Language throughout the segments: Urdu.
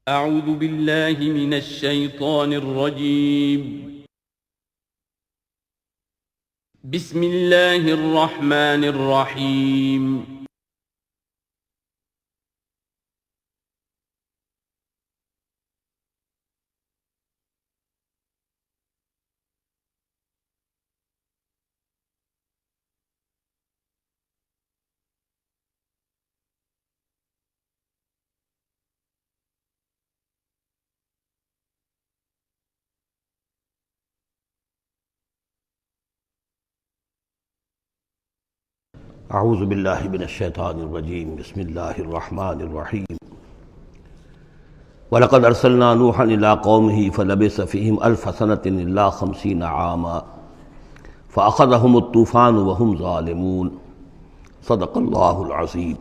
اعوذ باللہ من الشیطان الرجیم بسم اللہ الرحمن الرحیم اعوذ باللہ من الشیطان الرجیم بسم اللہ الرحمن الرحیم وَلَقَدْ أَرْسَلْنَا نُوحًا إِلَىٰ قَوْمِهِ فَلَبِثَ فِيهِمْ أَلْفَ سَنَةٍ إِلَّا 50 عَامًا فَأَخَذَهُمُ الطُّوفَانُ وَهُمْ ظَالِمُونَ صدق اللہ العظیم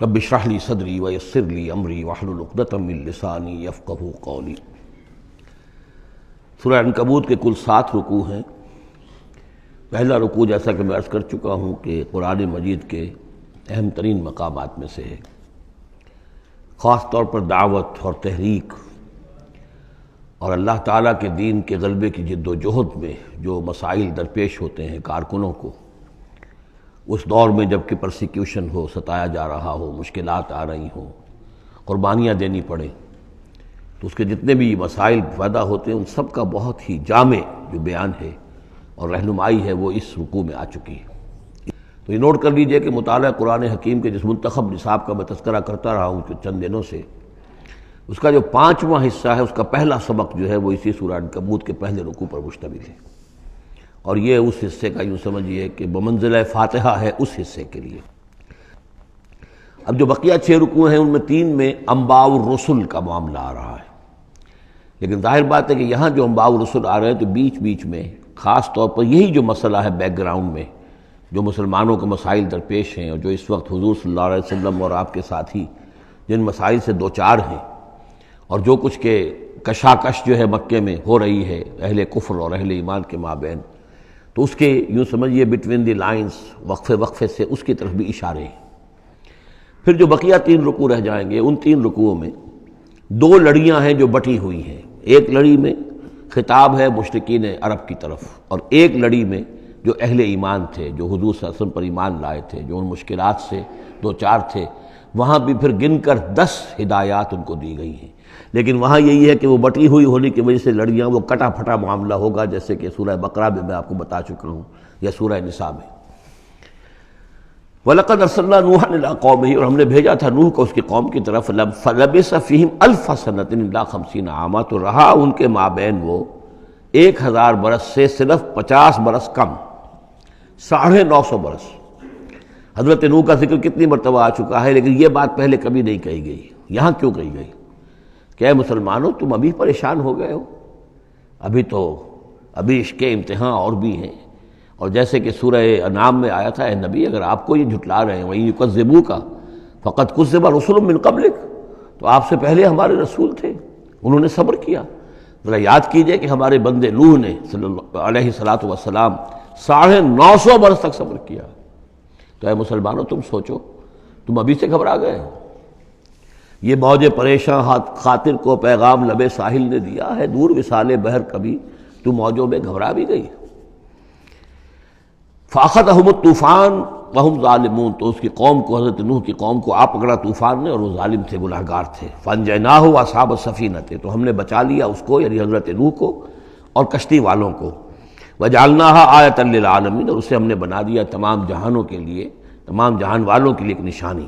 رب اشرح لي صدری ويسر لي أمری واحلل عقدۃ من لسانی یفقہوا قولی۔ سورہ عنکبوت کے کل 7 رکوع ہیں۔ پہلا رکوع جیسا کہ میں عرض کر چکا ہوں کہ قرآن مجید کے اہم ترین مقامات میں سے ہے، خاص طور پر دعوت اور تحریک اور اللہ تعالیٰ کے دین کے غلبے کی جد و جہد میں جو مسائل درپیش ہوتے ہیں کارکنوں کو، اس دور میں جب کہ پرسیکیوشن ہو، ستایا جا رہا ہو، مشکلات آ رہی ہوں، قربانیاں دینی پڑیں، تو اس کے جتنے بھی مسائل پیدا ہوتے ہیں ان سب کا بہت ہی جامع جو بیان ہے اور رہنمائی ہے وہ اس رکوع میں آ چکی ہے۔ تو یہ نوٹ کر لیجئے کہ مطالعہ قرآن حکیم کے جس منتخب نصاب کا میں تذکرہ کرتا رہا ہوں چند دنوں سے، اس کا جو 5واں حصہ ہے، اس کا پہلا سبق جو ہے وہ اسی سورہ عنکبوت کے پہلے رکوع پر مشتمل ہے، اور یہ اس حصے کا یوں سمجھیے کہ بمنزلہ فاتحہ ہے اس حصے کے لیے۔ اب جو بقیہ 6 رکوع ہیں ان میں 3 میں انباء الرسل کا معاملہ آ رہا ہے، لیکن ظاہر بات ہے کہ یہاں جو انباء الرسل آ رہے ہیں تو بیچ بیچ میں خاص طور پر یہی جو مسئلہ ہے بیک گراؤنڈ میں جو مسلمانوں کے مسائل درپیش ہیں، اور جو اس وقت حضور صلی اللہ علیہ وسلم اور آپ کے ساتھی جن مسائل سے دوچار ہیں، اور جو کچھ کہ کشاکش جو ہے مکے میں ہو رہی ہے اہل کفر اور اہل ایمان کے مابین، تو اس کے یوں سمجھیے بٹوین دی لائنز وقفے وقفے سے اس کی طرف بھی اشارے ہیں۔ پھر جو بقیہ 3 رکوع رہ جائیں گے ان 3 رکوعوں میں 2 لڑیاں ہیں جو بٹی ہوئی ہیں۔ ایک لڑی میں خطاب ہے مشرکین عرب کی طرف، اور ایک لڑی میں جو اہل ایمان تھے، جو حضور صلی اللہ علیہ وسلم پر ایمان لائے تھے، جو ان مشکلات سے دوچار تھے، وہاں بھی پھر گن کر 10 ہدایات ان کو دی گئی ہیں۔ لیکن وہاں یہی ہے کہ وہ بٹی ہوئی ہونے کی وجہ سے لڑیاں وہ کٹا پھٹا معاملہ ہوگا، جیسے کہ سورہ بقرہ میں آپ کو بتا چکا ہوں یا سورہ نساء میں۔ وَلَقَدْ أَرْسَلْنَا نُوحًا إِلَىٰ قَوْمِهِ، اور ہم نے بھیجا تھا نوح کو اس کی قوم کی طرف، فَلَبِثَ فِيهِمْ أَلْفَ سَنَةٍ إِلَّا 50 عَامًا، تو رہا ان کے مابین وہ 1000 برس سے صرف 50 برس کم، 950 برس۔ حضرت نوح کا ذکر کتنی مرتبہ آ چکا ہے، لیکن یہ بات پہلے کبھی نہیں کہی گئی، یہاں کیوں کہی گئی کہ اے مسلمانوں تم ابھی پریشان ہو گئے ہو، ابھی اس کے امتحان اور بھی ہیں۔ اور جیسے کہ سورہ انعام میں آیا تھا، اے نبی اگر آپ کو یہ جھٹلا رہے ہیں وَإِن يُكَذِّبُوكَ فَقَدْ كُذِّبَ رُسُلٌ مِّن قَبْلِكَ، تو آپ سے پہلے ہمارے رسول تھے، انہوں نے صبر کیا۔ ذرا یاد کیجئے کہ ہمارے بندے نوح نے صلی اللہ علیہ السلام 950 برس تک صبر کیا۔ تو اے مسلمانوں تم سوچو، تم ابھی سے گھبرا گئے ہو۔ یہ موج پریشاں خاطر کو پیغام لبے ساحل نے دیا ہے، دور وصال بحر کبھی تو موجوں میں گھبرا بھی گئی۔ فَأَخَذَهُمُ الطُّوفَانُ وَهُمْ ظَالِمُونَ، تو اس کی قوم کو، حضرت نوح کی قوم کو آ پکڑا طوفان نے، اور وہ ظالم تھے، گناہگار تھے۔ فَأَنجَيْنَاهُ وَأَصْحَابَ السَّفِينَةِ، تو ہم نے بچا لیا اس کو یعنی حضرت نوح کو اور کشتی والوں کو۔ وَجَعَلْنَاهَا آیَةً لِّلْعَالَمِينَ، اور اسے ہم نے بنا دیا تمام جہانوں کے لیے، تمام جہان والوں کے لیے ایک نشانی۔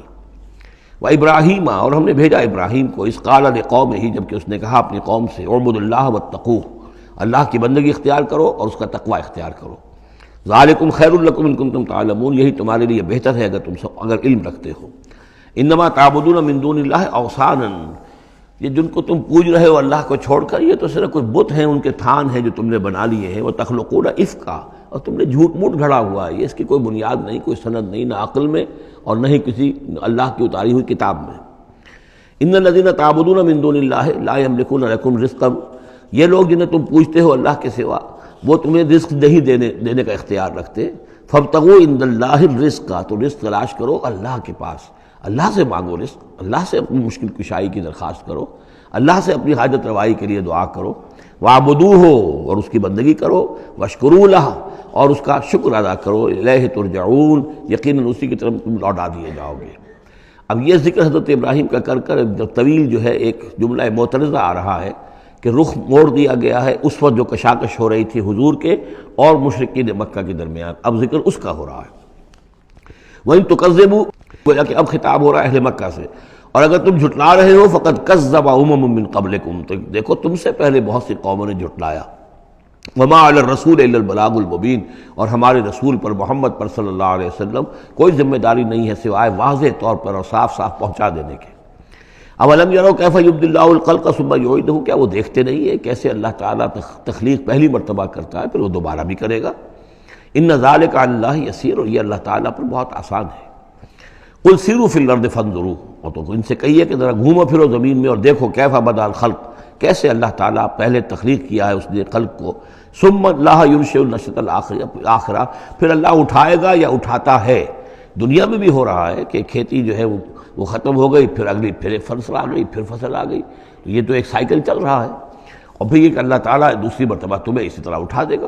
وَإِبْرَاهِيمَ، اور ہم نے بھیجا ابراہیم کو، اذ قال لقومہ، جبکہ اس نے کہا اپنی قوم سے، اعبدوا اللہ واتقوہ، اللہ کی بندگی اختیار کرو اور اس کا تقوی اختیار کرو۔ ذالکم خیر لکم ان کنتم تعلمون، یہی تمہارے لیے بہتر ہے اگر علم رکھتے ہو۔ انما تعبدون من دون اللہ اوثانا، یہ جن کو تم پوج رہے ہو اللہ کو چھوڑ کر، یہ تو صرف کچھ بت ہیں، ان کے تھان ہیں جو تم نے بنا لیے ہیں۔ وتخلقون افکا، اور تم نے جھوٹ موٹ گھڑا ہوا ہے، یہ اس کی کوئی بنیاد نہیں، کوئی سند نہیں، نہ عقل میں اور نہ ہی کسی اللہ کی اتاری ہوئی کتاب میں۔ ان الذین تعبدون من دون اللہ لا یملکون لکم رزقا، یہ لوگ جنہیں تم پوجتے ہو اللہ کے سوا، وہ تمہیں رزق نہیں دینے کا اختیار رکھتے۔ فابتغوا عند اللہ الرزق، تو رزق تلاش کرو اللہ کے پاس، اللہ سے مانگو رزق، اللہ سے اپنی مشکل کشائی کی درخواست کرو، اللہ سے اپنی حاجت روائی کے لیے دعا کرو، وَاعْبُدُوهُ اور اس کی بندگی کرو، وَاشْكُرُوا لَهُ اور اس کا شکر ادا کرو، الیہ ترجعون یقیناً اسی کی طرف تم لوٹا دیے جاؤ گے۔ اب یہ ذکر حضرت ابراہیم کا کر کر طویل جو ہے ایک جملہ معترضہ آ رہا ہے کہ رخ موڑ دیا گیا ہے اس وقت جو کشاکش ہو رہی تھی حضور کے اور مشرکین مکہ کے درمیان، اب ذکر اس کا ہو رہا ہے۔ وَإِن تُكَذِّبُوا گویا کہ اب خطاب ہو رہا ہے اہل مکہ سے، اور اگر تم جھٹلا رہے ہو فقد کذب امم من قبلکم، تو دیکھو تم سے پہلے بہت سی قوموں نے جھٹلایا، وما علی الرسول الا البلاغ المبین، اور ہمارے رسول پر محمد پر صلی اللہ علیہ وسلم کوئی ذمہ داری نہیں ہے سوائے واضح طور پر اور صاف صاف پہنچا دینے کے۔ اولم یروا کیف یبدی اللہ الخلق ثم یعیدہ، کیا وہ دیکھتے نہیں ہے کیسے اللہ تعالیٰ تخلیق پہلی مرتبہ کرتا ہے پھر وہ دوبارہ بھی کرے گا۔ ان ذلک علی اللہ یسیر، اور یہ اللہ تعالیٰ پر بہت آسان ہے۔ قل سیروا فی الارض فانظروا، اور تو ان سے کہیے کہ ذرا گھومو پھرو زمین میں اور دیکھو کیف بدا الخلق، کیسے اللہ تعالیٰ پہلے تخلیق کیا ہے اس نے خلق کو، ثم اللہ ینشئ النشأۃ الآخرہ، پھر اللہ اٹھائے گا یا اٹھاتا ہے۔ دنیا میں بھی ہو رہا ہے کہ کھیتی جو ہے وہ ختم ہو گئی، پھر اگلی پھر فصل آ گئی، پھر فصل آ گئی، تو یہ تو ایک سائیکل چل رہا ہے، اور پھر یہ کہ اللہ تعالیٰ دوسری مرتبہ تمہیں اسی طرح اٹھا دے گا۔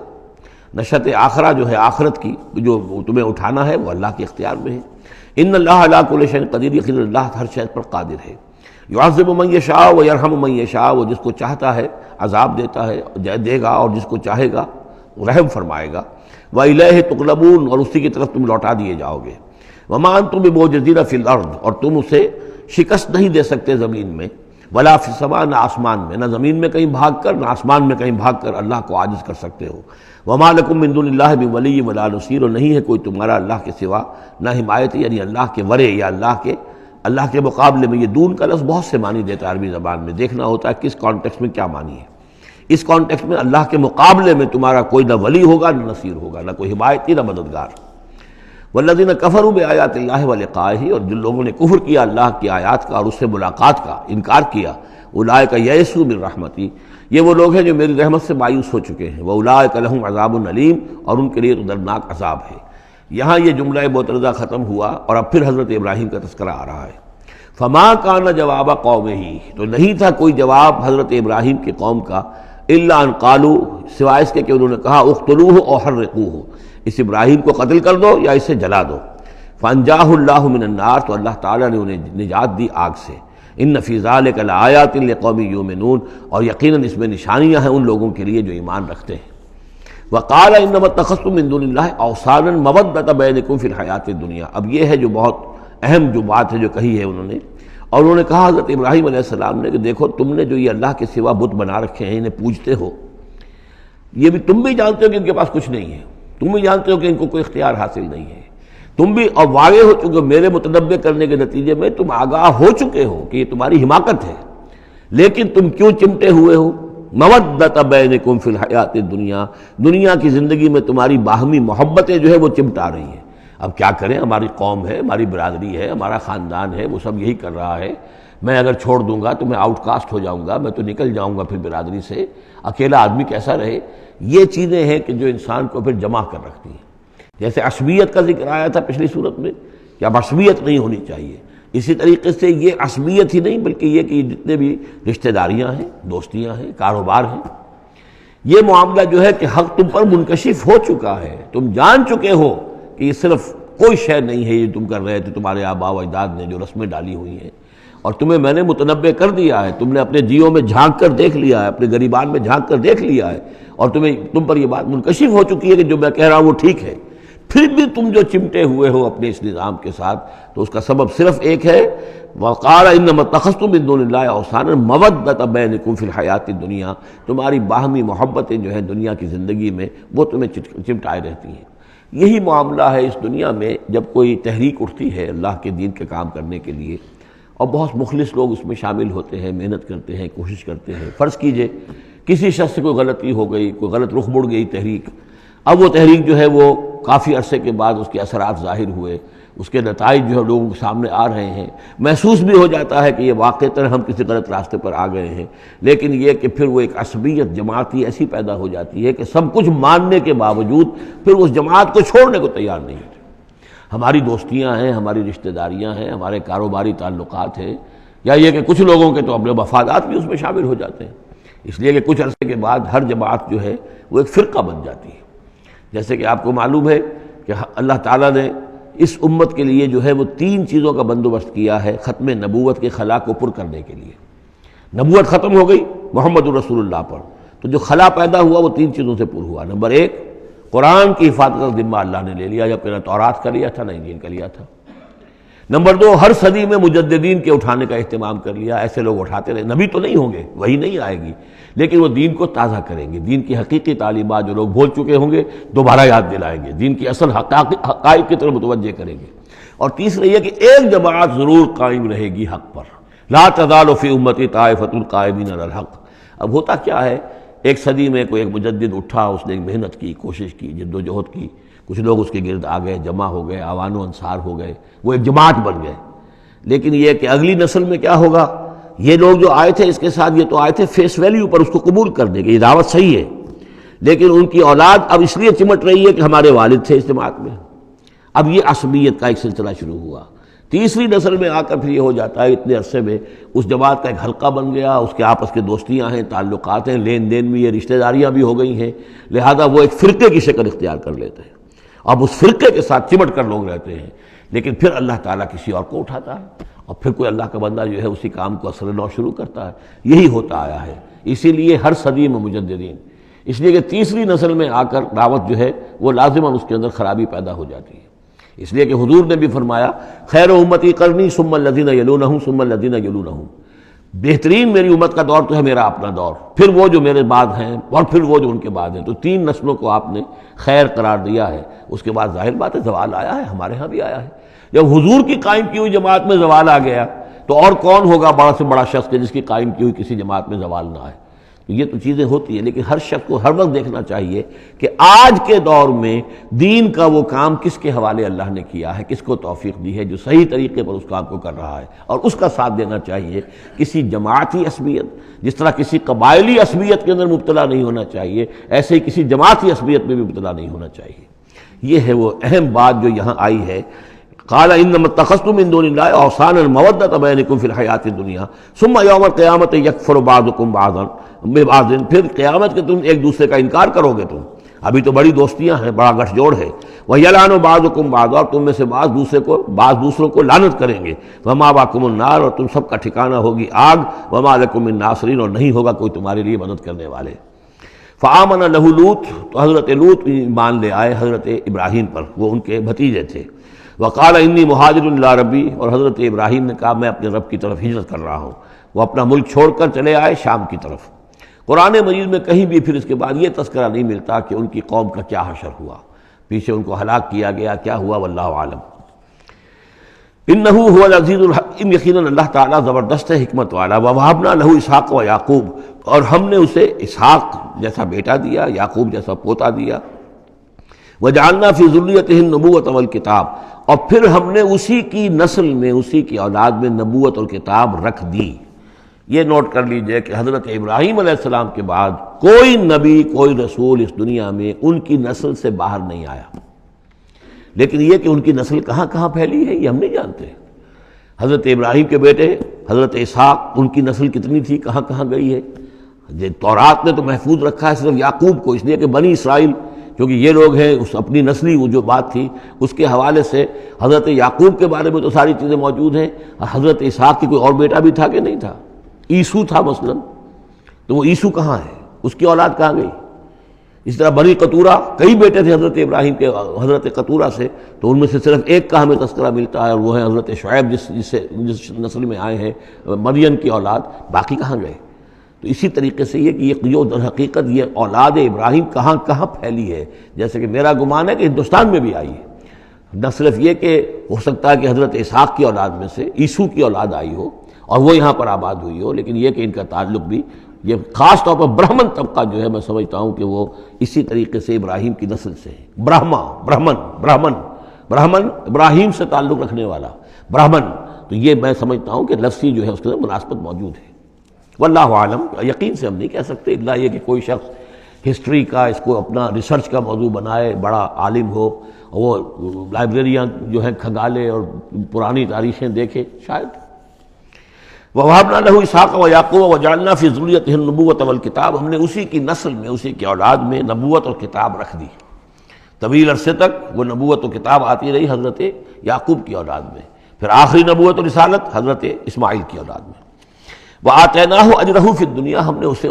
نشأۃ آخرہ جو ہے آخرت کی جو تمہیں اٹھانا ہے وہ اللہ کے اختیار میں ہے۔ ان اللہ علی کل شیء قدیر، یقیناً اللہ ہر شے پر قادر ہے۔ یعذب من یشاء ویرحم من یشاء، وہ جس کو چاہتا ہے عذاب دیتا ہے دے گا، اور جس کو چاہے گا رحم فرمائے گا۔ وإلیہ تقلبون، اور اسی کی طرف تم لوٹا دیے جاؤ گے۔ وما انتم بمعجزین فی الارض، اور تم اسے شکست نہیں دے سکتے زمین میں، ولا فی السماء، نہ آسمان میں، نہ زمین میں کہیں بھاگ کر نہ آسمان میں کہیں بھاگ کر اللہ کو عاجز کر سکتے ہو۔ وما لکم من دون اللہ من ولی ولا نصیر، اور نہیں ہے کوئی تمہارا اللہ کے سوا نہ حمایتی، یعنی اللہ کے ورے یا اللہ کے مقابلے میں۔ یہ دون کا لفظ بہت سے معنی دیتا ہے عربی زبان میں، دیکھنا ہوتا ہے کس کانٹیکسٹ میں کیا معنی ہے۔ اس کانٹیکسٹ میں اللہ کے مقابلے میں تمہارا کوئی نہ ولی ہوگا نہ نصیر ہوگا، نہ کوئی حمایتی نہ مددگار۔ والذین کفروا بآیات اللہ ولقائہ، اور جن لوگوں نے کفر کیا اللہ کی آیات کا اور اس سے ملاقات کا انکار کیا، اولئک یئسوا من رحمتی، یہ وہ لوگ ہیں جو میری رحمت سے مایوس ہو چکے ہیں۔ واولئک لہم عذاب علیم، اور ان کے لیے دردناک عذاب ہے۔ یہاں یہ جملہ معترضہ ختم ہوا اور اب پھر حضرت ابراہیم کا تذکرہ آ رہا ہے۔ فما کان جواب قومہ، تو نہیں تھا کوئی جواب حضرت ابراہیم کی قوم کا، الا ان قالوا، سوائے اس کے کہ انہوں نے کہا اقتلوہ او حرقوہ، اس ابراہیم کو قتل کر دو یا اسے جلا دو۔ فانجاہ اللہ من النار، تو اللہ تعالیٰ نے انہیں نجات دی آگ سے۔ ان فی ذلک لآیات لقوم یؤمنون، اور یقیناً اس میں نشانیاں ہیں ان لوگوں کے لیے جو ایمان رکھتے ہیں۔ وقال انما اتخذتم من دون اللہ اوثانا مودۃ بینکم فی الحیاۃ الدنیا، اب یہ ہے جو بہت اہم جو بات ہے جو کہی ہے انہوں نے، اور انہوں نے کہا حضرت ابراہیم علیہ السلام نے کہ دیکھو تم نے جو یہ اللہ کے سوا بت بنا رکھے ہیں انہیں پوجتے ہو، یہ بھی تم بھی جانتے ہو کہ ان کے پاس کچھ نہیں ہے، تم بھی جانتے ہو کہ ان کو کوئی اختیار حاصل نہیں ہے، تم بھی اور واقع ہو چکے میرے متنبع کرنے کے نتیجے میں تم آگاہ ہو چکے ہو کہ یہ تمہاری حماقت ہے، لیکن تم کیوں چمٹے ہوئے ہو؟ مودۃ بینکم فی الحیاۃ الدنیا، دنیا کی زندگی میں تمہاری باہمی محبتیں جو ہے وہ چمٹا رہی ہیں۔ اب کیا کریں، ہماری قوم ہے، ہماری برادری ہے، ہمارا خاندان ہے، وہ سب یہی کر رہا ہے، میں اگر چھوڑ دوں گا تو میں آؤٹ کاسٹ ہو جاؤں گا، میں تو نکل جاؤں گا پھر برادری سے، اکیلا آدمی کیسا رہے۔ یہ چیزیں ہیں کہ جو انسان کو پھر جمع کر رکھتی ہیں۔ جیسے عصبیت کا ذکر آیا تھا پچھلی صورت میں کہ اب عصبیت نہیں ہونی چاہیے، اسی طریقے سے یہ عصبیت ہی نہیں بلکہ یہ کہ جتنے بھی رشتہ داریاں ہیں، دوستیاں ہیں، کاروبار ہیں، یہ معاملہ جو ہے کہ حق تم پر منکشف ہو چکا ہے، تم جان چکے ہو کہ یہ صرف کوئی شے نہیں ہے یہ تم کر رہے تھے، تمہارے آباء و اجداد نے جو رسمیں ڈالی ہوئی ہیں، اور تمہیں میں نے متنبع کر دیا ہے، تم نے اپنے جیوں میں جھانک کر دیکھ لیا ہے، اپنے گریبان میں جھانک کر دیکھ لیا ہے، اور تم پر یہ بات منکشف ہو چکی ہے کہ جو میں کہہ رہا ہوں وہ ٹھیک ہے، پھر بھی تم جو چمٹے ہوئے ہو اپنے اس نظام کے ساتھ، تو اس کا سبب صرف ایک ہے، وقال انما اتخذتم من دون اللہ اوثانا مودۃ بینکم فی الحیاۃ الدنیا، تمہاری باہمی محبتیں جو ہیں دنیا کی زندگی میں وہ تمہیں چمٹائے رہتی ہیں۔ یہی معاملہ ہے اس دنیا میں جب کوئی تحریک اٹھتی ہے اللہ کے دین کے کام کرنے کے لیے، اور بہت مخلص لوگ اس میں شامل ہوتے ہیں، محنت کرتے ہیں، کوشش کرتے ہیں۔ فرض کیجئے کسی شخص سے کوئی غلطی ہو گئی، کوئی غلط رخ مڑ گئی تحریک، اب وہ تحریک جو ہے وہ کافی عرصے کے بعد اس کے اثرات ظاہر ہوئے، اس کے نتائج جو ہے لوگوں کے سامنے آ رہے ہیں، محسوس بھی ہو جاتا ہے کہ یہ واقعتاً ہم کسی غلط راستے پر آ گئے ہیں، لیکن یہ کہ پھر وہ ایک عصبیت جماعتی ایسی پیدا ہو جاتی ہے کہ سب کچھ ماننے کے باوجود پھر اس جماعت کو چھوڑنے کو تیار نہیں ہوتے۔ ہماری دوستیاں ہیں، ہماری رشتہ داریاں ہیں، ہمارے کاروباری تعلقات ہیں، یا یہ کہ کچھ لوگوں کے تو اپنے مفادات بھی اس میں شامل ہو جاتے ہیں، اس لیے کہ کچھ عرصے کے بعد ہر جماعت جو ہے وہ ایک فرقہ بن جاتی ہے۔ جیسے کہ آپ کو معلوم ہے کہ اللہ تعالیٰ نے اس امت کے لیے جو ہے وہ 3 چیزوں کا بندوبست کیا ہے ختم نبوت کے خلا کو پر کرنے کے لیے۔ نبوت ختم ہو گئی محمد الرسول اللہ پر، تو جو خلا پیدا ہوا وہ 3 چیزوں سے پر ہوا۔ نمبر 1، قرآن کی حفاظت کا ذمہ اللہ نے لے لیا، جبکہ نہ تورات کا لیا تھا نہ انجیل کا لیا تھا۔ نمبر 2، ہر صدی میں مجددین کے اٹھانے کا اہتمام کر لیا، ایسے لوگ اٹھاتے رہے، نبی تو نہیں ہوں گے، وہی نہیں آئے گی، لیکن وہ دین کو تازہ کریں گے، دین کی حقیقی تعلیمات جو لوگ بھول چکے ہوں گے دوبارہ یاد دلائیں گے، دین کی اصل حقائق کی طرف متوجہ کریں گے۔ اور تیسرے یہ کہ ایک جماعت ضرور قائم رہے گی حق پر، لا تزال فی امتی طائفۃ قائمین علی الحق۔ اب ہوتا کیا ہے، ایک صدی میں کوئی ایک مجدد اٹھا، اس نے محنت کی، کوشش کی، جد و جہد کی، کچھ لوگ اس کے گرد آ گئے، جمع ہو گئے، اعوان و انصار ہو گئے، وہ ایک جماعت بن گئے۔ لیکن یہ کہ اگلی نسل میں کیا ہوگا، یہ لوگ جو آئے تھے اس کے ساتھ، یہ تو آئے تھے فیس ویلیو پر اس کو قبول کرنے کے، یہ دعوت صحیح ہے، لیکن ان کی اولاد اب اس لیے چمٹ رہی ہے کہ ہمارے والد تھے اس جماعت میں۔ اب یہ عصبیت کا ایک سلسلہ شروع ہوا۔ تیسری نسل میں آ کر پھر یہ ہو جاتا ہے، اتنے عرصے میں اس جماعت کا ایک حلقہ بن گیا، اس کے آپس کے دوستیاں ہیں، تعلقات ہیں، لین دین بھی ہے، رشتہ داریاں بھی ہو گئی ہیں، لہذا وہ ایک فرقے کی شکل اختیار کر لیتے ہیں۔ اب اس فرقے کے ساتھ چمٹ کر لوگ رہتے ہیں، لیکن پھر اللہ تعالیٰ کسی اور کو اٹھاتا ہے، اور پھر کوئی اللہ کا بندہ جو ہے اسی کام کو اثر نو شروع کرتا ہے۔ یہی ہوتا آیا ہے، اسی لیے ہر صدی میں مجددین، اس لیے کہ تیسری نسل میں آ کر دعوت جو ہے وہ لازماً اس کے اندر خرابی پیدا ہو جاتی ہے۔ اس لیے کہ حضور نے بھی فرمایا، خیر امتی قرنی ثم الذین یلونہم ثم الذین یلونہم، بہترین میری امت کا دور تو ہے میرا اپنا دور، پھر وہ جو میرے بعد ہیں، اور پھر وہ جو ان کے بعد ہیں۔ تو 3 نسلوں کو آپ نے خیر قرار دیا ہے۔ اس کے بعد ظاہر بات ہے زوال آیا ہے، ہمارے ہاں بھی آیا ہے۔ جب حضور کی قائم کی ہوئی جماعت میں زوال آ گیا تو اور کون ہوگا بڑا سے بڑا شخص کہ جس کی قائم کی ہوئی کسی جماعت میں زوال نہ آئے۔ تو یہ تو چیزیں ہوتی ہیں، لیکن ہر شخص کو ہر وقت دیکھنا چاہیے کہ آج کے دور میں دین کا وہ کام کس کے حوالے اللہ نے کیا ہے، کس کو توفیق دی ہے جو صحیح طریقے پر اس کام کو کر رہا ہے، اور اس کا ساتھ دینا چاہیے۔ کسی جماعتی عصبیت، جس طرح کسی قبائلی عصبیت کے اندر مبتلا نہیں ہونا چاہیے، ایسے ہی کسی جماعتی عصبیت میں بھی مبتلا نہیں ہونا چاہیے۔ یہ ہے وہ اہم بات جو یہاں آئی ہے۔ قال انما اتخذتم من دون الله اوثانا مودة بينكم في الحیاۃ الدنیا ثم یوم القیامۃ یکفر بعضکم بعضا ببعض، پھر قیامت کے تم ایک دوسرے کا انکار کرو گے، تم ابھی تو بڑی دوستیاں ہیں، بڑا گٹھ جوڑ ہے، وَيَلْعَنُ بَعْضُكُمْ بعضا، اور تم میں سے بعض دوسروں کو لعنت کریں گے، وَمَأْوَاكُمُ النَّارُ، اور تم سب کا ٹھکانہ ہوگی آگ، وَمَا لَكُم مِّن نَاصِرِينَ، اور نہیں ہوگا کوئی تمہارے لیے مدد کرنے والے۔ فآمن لہ لوط، تو حضرت لوط ایمان لے آئے حضرت ابراہیم پر، وہ ان کے بھتیجے تھے۔ وقال انی مہاجر الی ربی، اور حضرت ابراہیم نے کہا میں اپنے رب کی طرف ہجرت کر رہا ہوں۔ وہ اپنا ملک چھوڑ کر چلے آئے شام کی طرف۔ قرآن مجید میں کہیں بھی پھر اس کے بعد یہ تذکرہ نہیں ملتا کہ ان کی قوم کا کیا حشر ہوا، پیچھے ان کو ہلاک کیا گیا، کیا ہوا، واللہ عالم۔ انہ هو العزیز الحکیم، یقیناً اللہ تعالیٰ زبردست ہے، حکمت والا۔ ووہبنا لہ اسحاق و یعقوب، اور ہم نے اسے اسحاق جیسا بیٹا دیا، یعقوب جیسا پوتا دیا۔ وجعلنا فی ذریتہ النبوۃ والکتاب، اور پھر ہم نے اسی کی نسل میں، اسی کی اولاد میں نبوت اور کتاب رکھ دی۔ یہ نوٹ کر لیجئے کہ حضرت ابراہیم علیہ السلام کے بعد کوئی نبی، کوئی رسول اس دنیا میں ان کی نسل سے باہر نہیں آیا، لیکن یہ کہ ان کی نسل کہاں کہاں پھیلی ہے یہ ہم نہیں جانتے۔ حضرت ابراہیم کے بیٹے حضرت اسحاق، ان کی نسل کتنی تھی، کہاں کہاں گئی ہے۔ یہ تورات نے تو محفوظ رکھا ہے صرف یعقوب کو، اس لیے کہ بنی اسرائیل کیونکہ یہ لوگ ہیں، اس اپنی نسلی وہ جو بات تھی اس کے حوالے سے حضرت یعقوب کے بارے میں تو ساری چیزیں موجود ہیں۔ حضرت اسحاق کی کوئی اور بیٹا بھی تھا کہ نہیں تھا، عیسو تھا مثلا، تو وہ عیسو کہاں ہے، اس کی اولاد کہاں گئی۔ اس طرح بنی قطورہ، کئی بیٹے تھے حضرت ابراہیم کے حضرت قطورہ سے، تو ان میں سے صرف ایک کا ہمیں تذکرہ ملتا ہے، اور وہ ہے حضرت شعیب جس نسل میں آئے ہیں، مریم کی اولاد، باقی کہاں گئے۔ تو اسی طریقے سے یہ کہ یہ در حقیقت یہ اولاد ابراہیم کہاں کہاں پھیلی ہے، جیسے کہ میرا گمان ہے کہ ہندوستان میں بھی آئی ہے۔ نہ صرف یہ کہ ہو سکتا ہے کہ حضرت اسحاق کی اولاد میں سے عیسو کی اولاد آئی ہو اور وہ یہاں پر آباد ہوئی ہو، لیکن یہ کہ ان کا تعلق بھی یہ خاص طور پر برہمن طبقہ جو ہے، میں سمجھتا ہوں کہ وہ اسی طریقے سے ابراہیم کی نسل سے ہے۔ برہمن ابراہیم سے تعلق رکھنے والا برہمن، تو یہ میں سمجھتا ہوں کہ لفظی جو ہے اس کے اندر مناسبت موجود ہے۔ واللہ عالم، یقین سے ہم نہیں کہہ سکتے، الا یہ کہ کوئی شخص ہسٹری کا اس کو اپنا ریسرچ کا موضوع بنائے، بڑا عالم ہو وہ لائبریریاں جو ہیں کھنگالے اور پرانی تاریخیں دیکھے شاید۔ وَوَهَبْنَا لَهُ إِسْحَاقَ وَيَعْقُوبَ وَجَعَلْنَا فِي ذُرِّيَّتِهِ النُّبُوَّةَ وَالْكِتَابَ، ہم نے اسی کی نسل میں، اسی کی اولاد میں نبوت اور کتاب رکھ دی۔ طویل عرصے تک وہ نبوت و کتاب آتی رہی حضرت یعقوب کی اولاد میں، پھر آخری نبوت و رسالت حضرت اسماعیل کی اولاد میں۔ وَآتَيْنَاهُ أَجْرَهُ فِي الدُّنْيَا، ہم نے اسے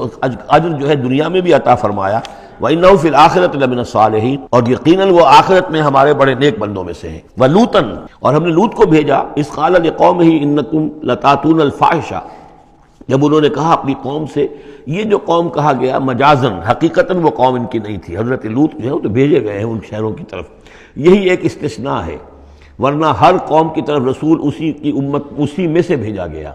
اجر جو ہے دنیا میں بھی عطا فرمایا۔ وَإِنَّهُ فِي الْآخِرَةِ لَمِنَ الصَّالِحِينَ، اور یقیناً وہ آخرت میں ہمارے بڑے نیک بندوں میں سے ہیں۔ وَلُوطًا، اور ہم نے لوط کو بھیجا، اذ قال لقومه إنكم لتاتون الفاحشة، جب انہوں نے کہا اپنی قوم سے، یہ جو قوم کہا گیا مجازن، حقیقتاً وہ قوم ان کی نہیں تھی، حضرت لوط جو ہے وہ تو بھیجے گئے ہیں ان شہروں کی طرف، یہی ایک استثناء ہے، ورنہ ہر قوم کی طرف رسول اسی کی امت اسی میں سے بھیجا گیا۔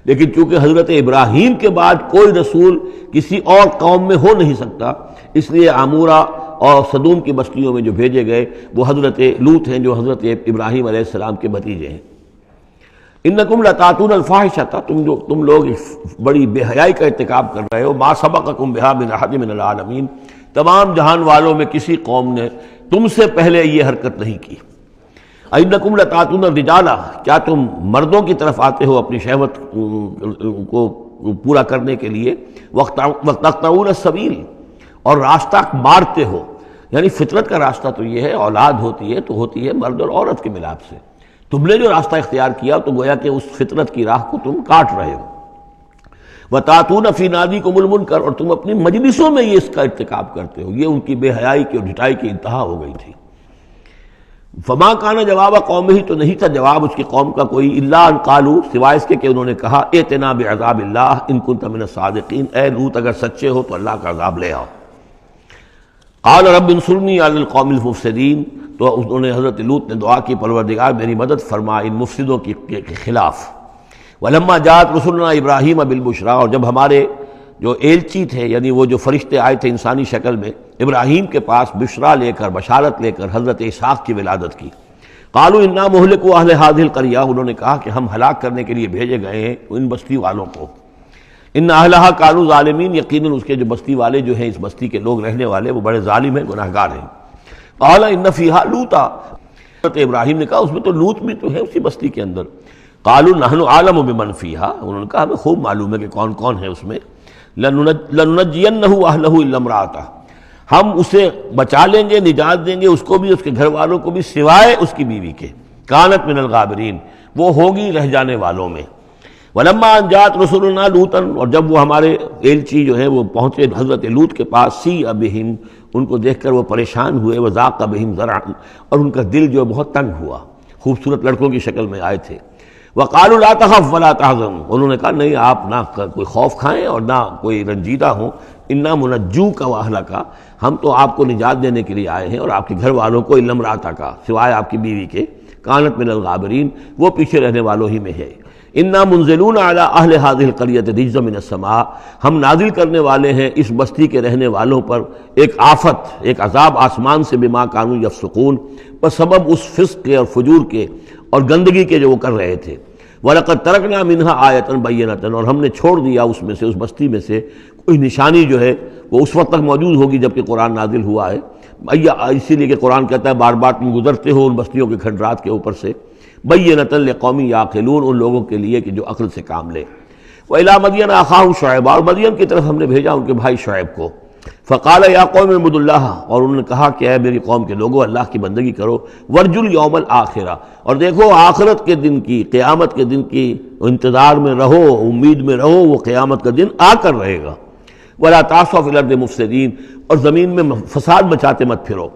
لیکن چونکہ حضرت ابراہیم کے بعد کوئی رسول کسی اور قوم میں ہو نہیں سکتا، اس لیے عامورہ اور صدوم کی بستیوں میں جو بھیجے گئے وہ حضرت لوط ہیں جو حضرت ابراہیم علیہ السلام کے بھتیجے ہیں۔ انکم لتاتون الفاحشۃ، تم لوگ بڑی بے حیائی کا ارتکاب کر رہے ہو، ما سبقکم بہا من احد من العالمین، تمام جہان والوں میں کسی قوم نے تم سے پہلے یہ حرکت نہیں کی۔ انکم لتاتون الرجال، کیا تم مردوں کی طرف آتے ہو اپنی شہوت کو پورا کرنے کے لیے، وتقطعون السبیل، اور راستہ مارتے ہو، یعنی فطرت کا راستہ تو یہ ہے، اولاد ہوتی ہے تو ہوتی ہے مرد اور عورت کے ملاپ سے، تم نے جو راستہ اختیار کیا تو گویا کہ اس فطرت کی راہ کو تم کاٹ رہے ہو۔ وَتَأْتُونَ فِي نَادِيكُمُ الْمُنكَرَ، اور تم اپنی مجلسوں میں یہ اس کا ارتکاب کرتے ہو، یہ ان کی بے حیائی کی اور ڈھٹائی کی انتہا ہو گئی تھی۔ فما کان جواب قوم ہی، تو نہیں تھا جواب اس کی قوم کا کوئی، الا ان قالوا، سوائے اس کے کہ انہوں نے کہا، ائتنا بعذاب اللہ ان کنت من الصادقین، اے لوط اگر سچے ہو تو اللہ کا عذاب لے آؤ۔ قال رب انصرنی علی القوم المفسدین، تو انہوں نے حضرت لوط نے دعا کی، پروردگار میری مدد فرما ان مفسدوں کے خلاف۔ ولما جاءت رسلنا ابراہیم بالبشریٰ، اور جب ہمارے جو ایلچی تھے، یعنی وہ جو فرشتے آئے تھے انسانی شکل میں ابراہیم کے پاس بشرا لے کر، بشارت لے کر حضرت اسحاق کی ولادت کی، قالوا انا مہلکو اہل هذه القریہ، انہوں نے کہا کہ ہم ہلاک کرنے کے لیے بھیجے گئے ہیں ان بستی والوں کو، ان اہلھا کانوا ظالمین، یقیناً اس کے جو بستی والے جو ہیں، اس بستی کے لوگ رہنے والے وہ بڑے ظالم ہیں، گناہگار ہیں۔ قال ان فیہا لوطا، حضرت ابراہیم نے کہا اس میں تو لوط بھی تو ہے اسی بستی کے اندر۔ قالوا نحن اعلم بمن فیہا، انہوں نے کہا ہمیں خوب معلوم ہے کہ کون کون ہے اس میں۔ لننجینہ اہلہ الا امرأتہ، ہم اسے بچا لیں گے، نجات دیں گے اس کو بھی، اس کے گھر والوں کو بھی، سوائے اس کی بیوی کے، کانت من الغابرین، وہ ہوگی رہ جانے والوں میں۔ ولما ان جاءت رسلنا لوطا، اور جب وہ ہمارے ایلچی جو ہیں وہ پہنچے حضرت لوط کے پاس، سیء بہم، ان کو دیکھ کر وہ پریشان ہوئے، وضاق بہم ذرعا، اور ان کا دل جو بہت تنگ ہوا، خوبصورت لڑکوں کی شکل میں آئے تھے۔ وقالوا لا تخف ولا تحزن، انہوں نے کہا نہیں آپ نہ کوئی خوف کھائیں اور نہ کوئی رنجیدہ ہوں، انا منجوک واہلک، ہم تو آپ کو نجات دینے کے لیے آئے ہیں اور آپ کے گھر والوں کو، الا امرأتک، سوائے آپ کی بیوی کے، کانت من الغابرین، وہ پیچھے رہنے والوں ہی میں ہے۔ انا منزلون علی اہل هذه القریۃ رجزا من السماء، ہم نازل کرنے والے ہیں اس بستی کے رہنے والوں پر ایک آفت، ایک عذاب آسمان سے، بما کانوا یفسقون، بسبب اس فسق کے اور فجور کے اور گندگی کے جو وہ کر رہے تھے۔ وَلَقَدْ تَرَكْنَا مِنْهَا آیَةً بَيِّنَةً، اور ہم نے چھوڑ دیا اس میں سے، اس بستی میں سے کوئی نشانی جو ہے وہ اس وقت تک موجود ہوگی جب کہ قرآن نازل ہوا ہے، اسی لیے کہ قرآن کہتا ہے بار بار تم گزرتے ہو ان بستیوں کے کھنڈرات کے اوپر سے، بَيِّنَةً لِقَوْمٍ يَعْقِلُونَ، ان لوگوں کے لیے کہ جو عقل سے کام لے۔ وَإِلَىٰ مَدْيَنَ أَخَاهُمْ شُعَيْبًا، اور مدین کی طرف ہم نے بھیجا ان کے بھائی شعیب کو، فقال یا قوم اعبدوا اللہ، اور انہوں نے کہا کہ اے میری قوم کے لوگوں اللہ کی بندگی کرو، وارجوا الیوم الآخرہ، اور دیکھو آخرت کے دن کی، قیامت کے دن کی انتظار میں رہو، امید میں رہو، وہ قیامت کا دن آ کر رہے گا۔ ولا تعثوا فی الارض مفسدین، اور زمین میں فساد مچاتے مت پھرو۔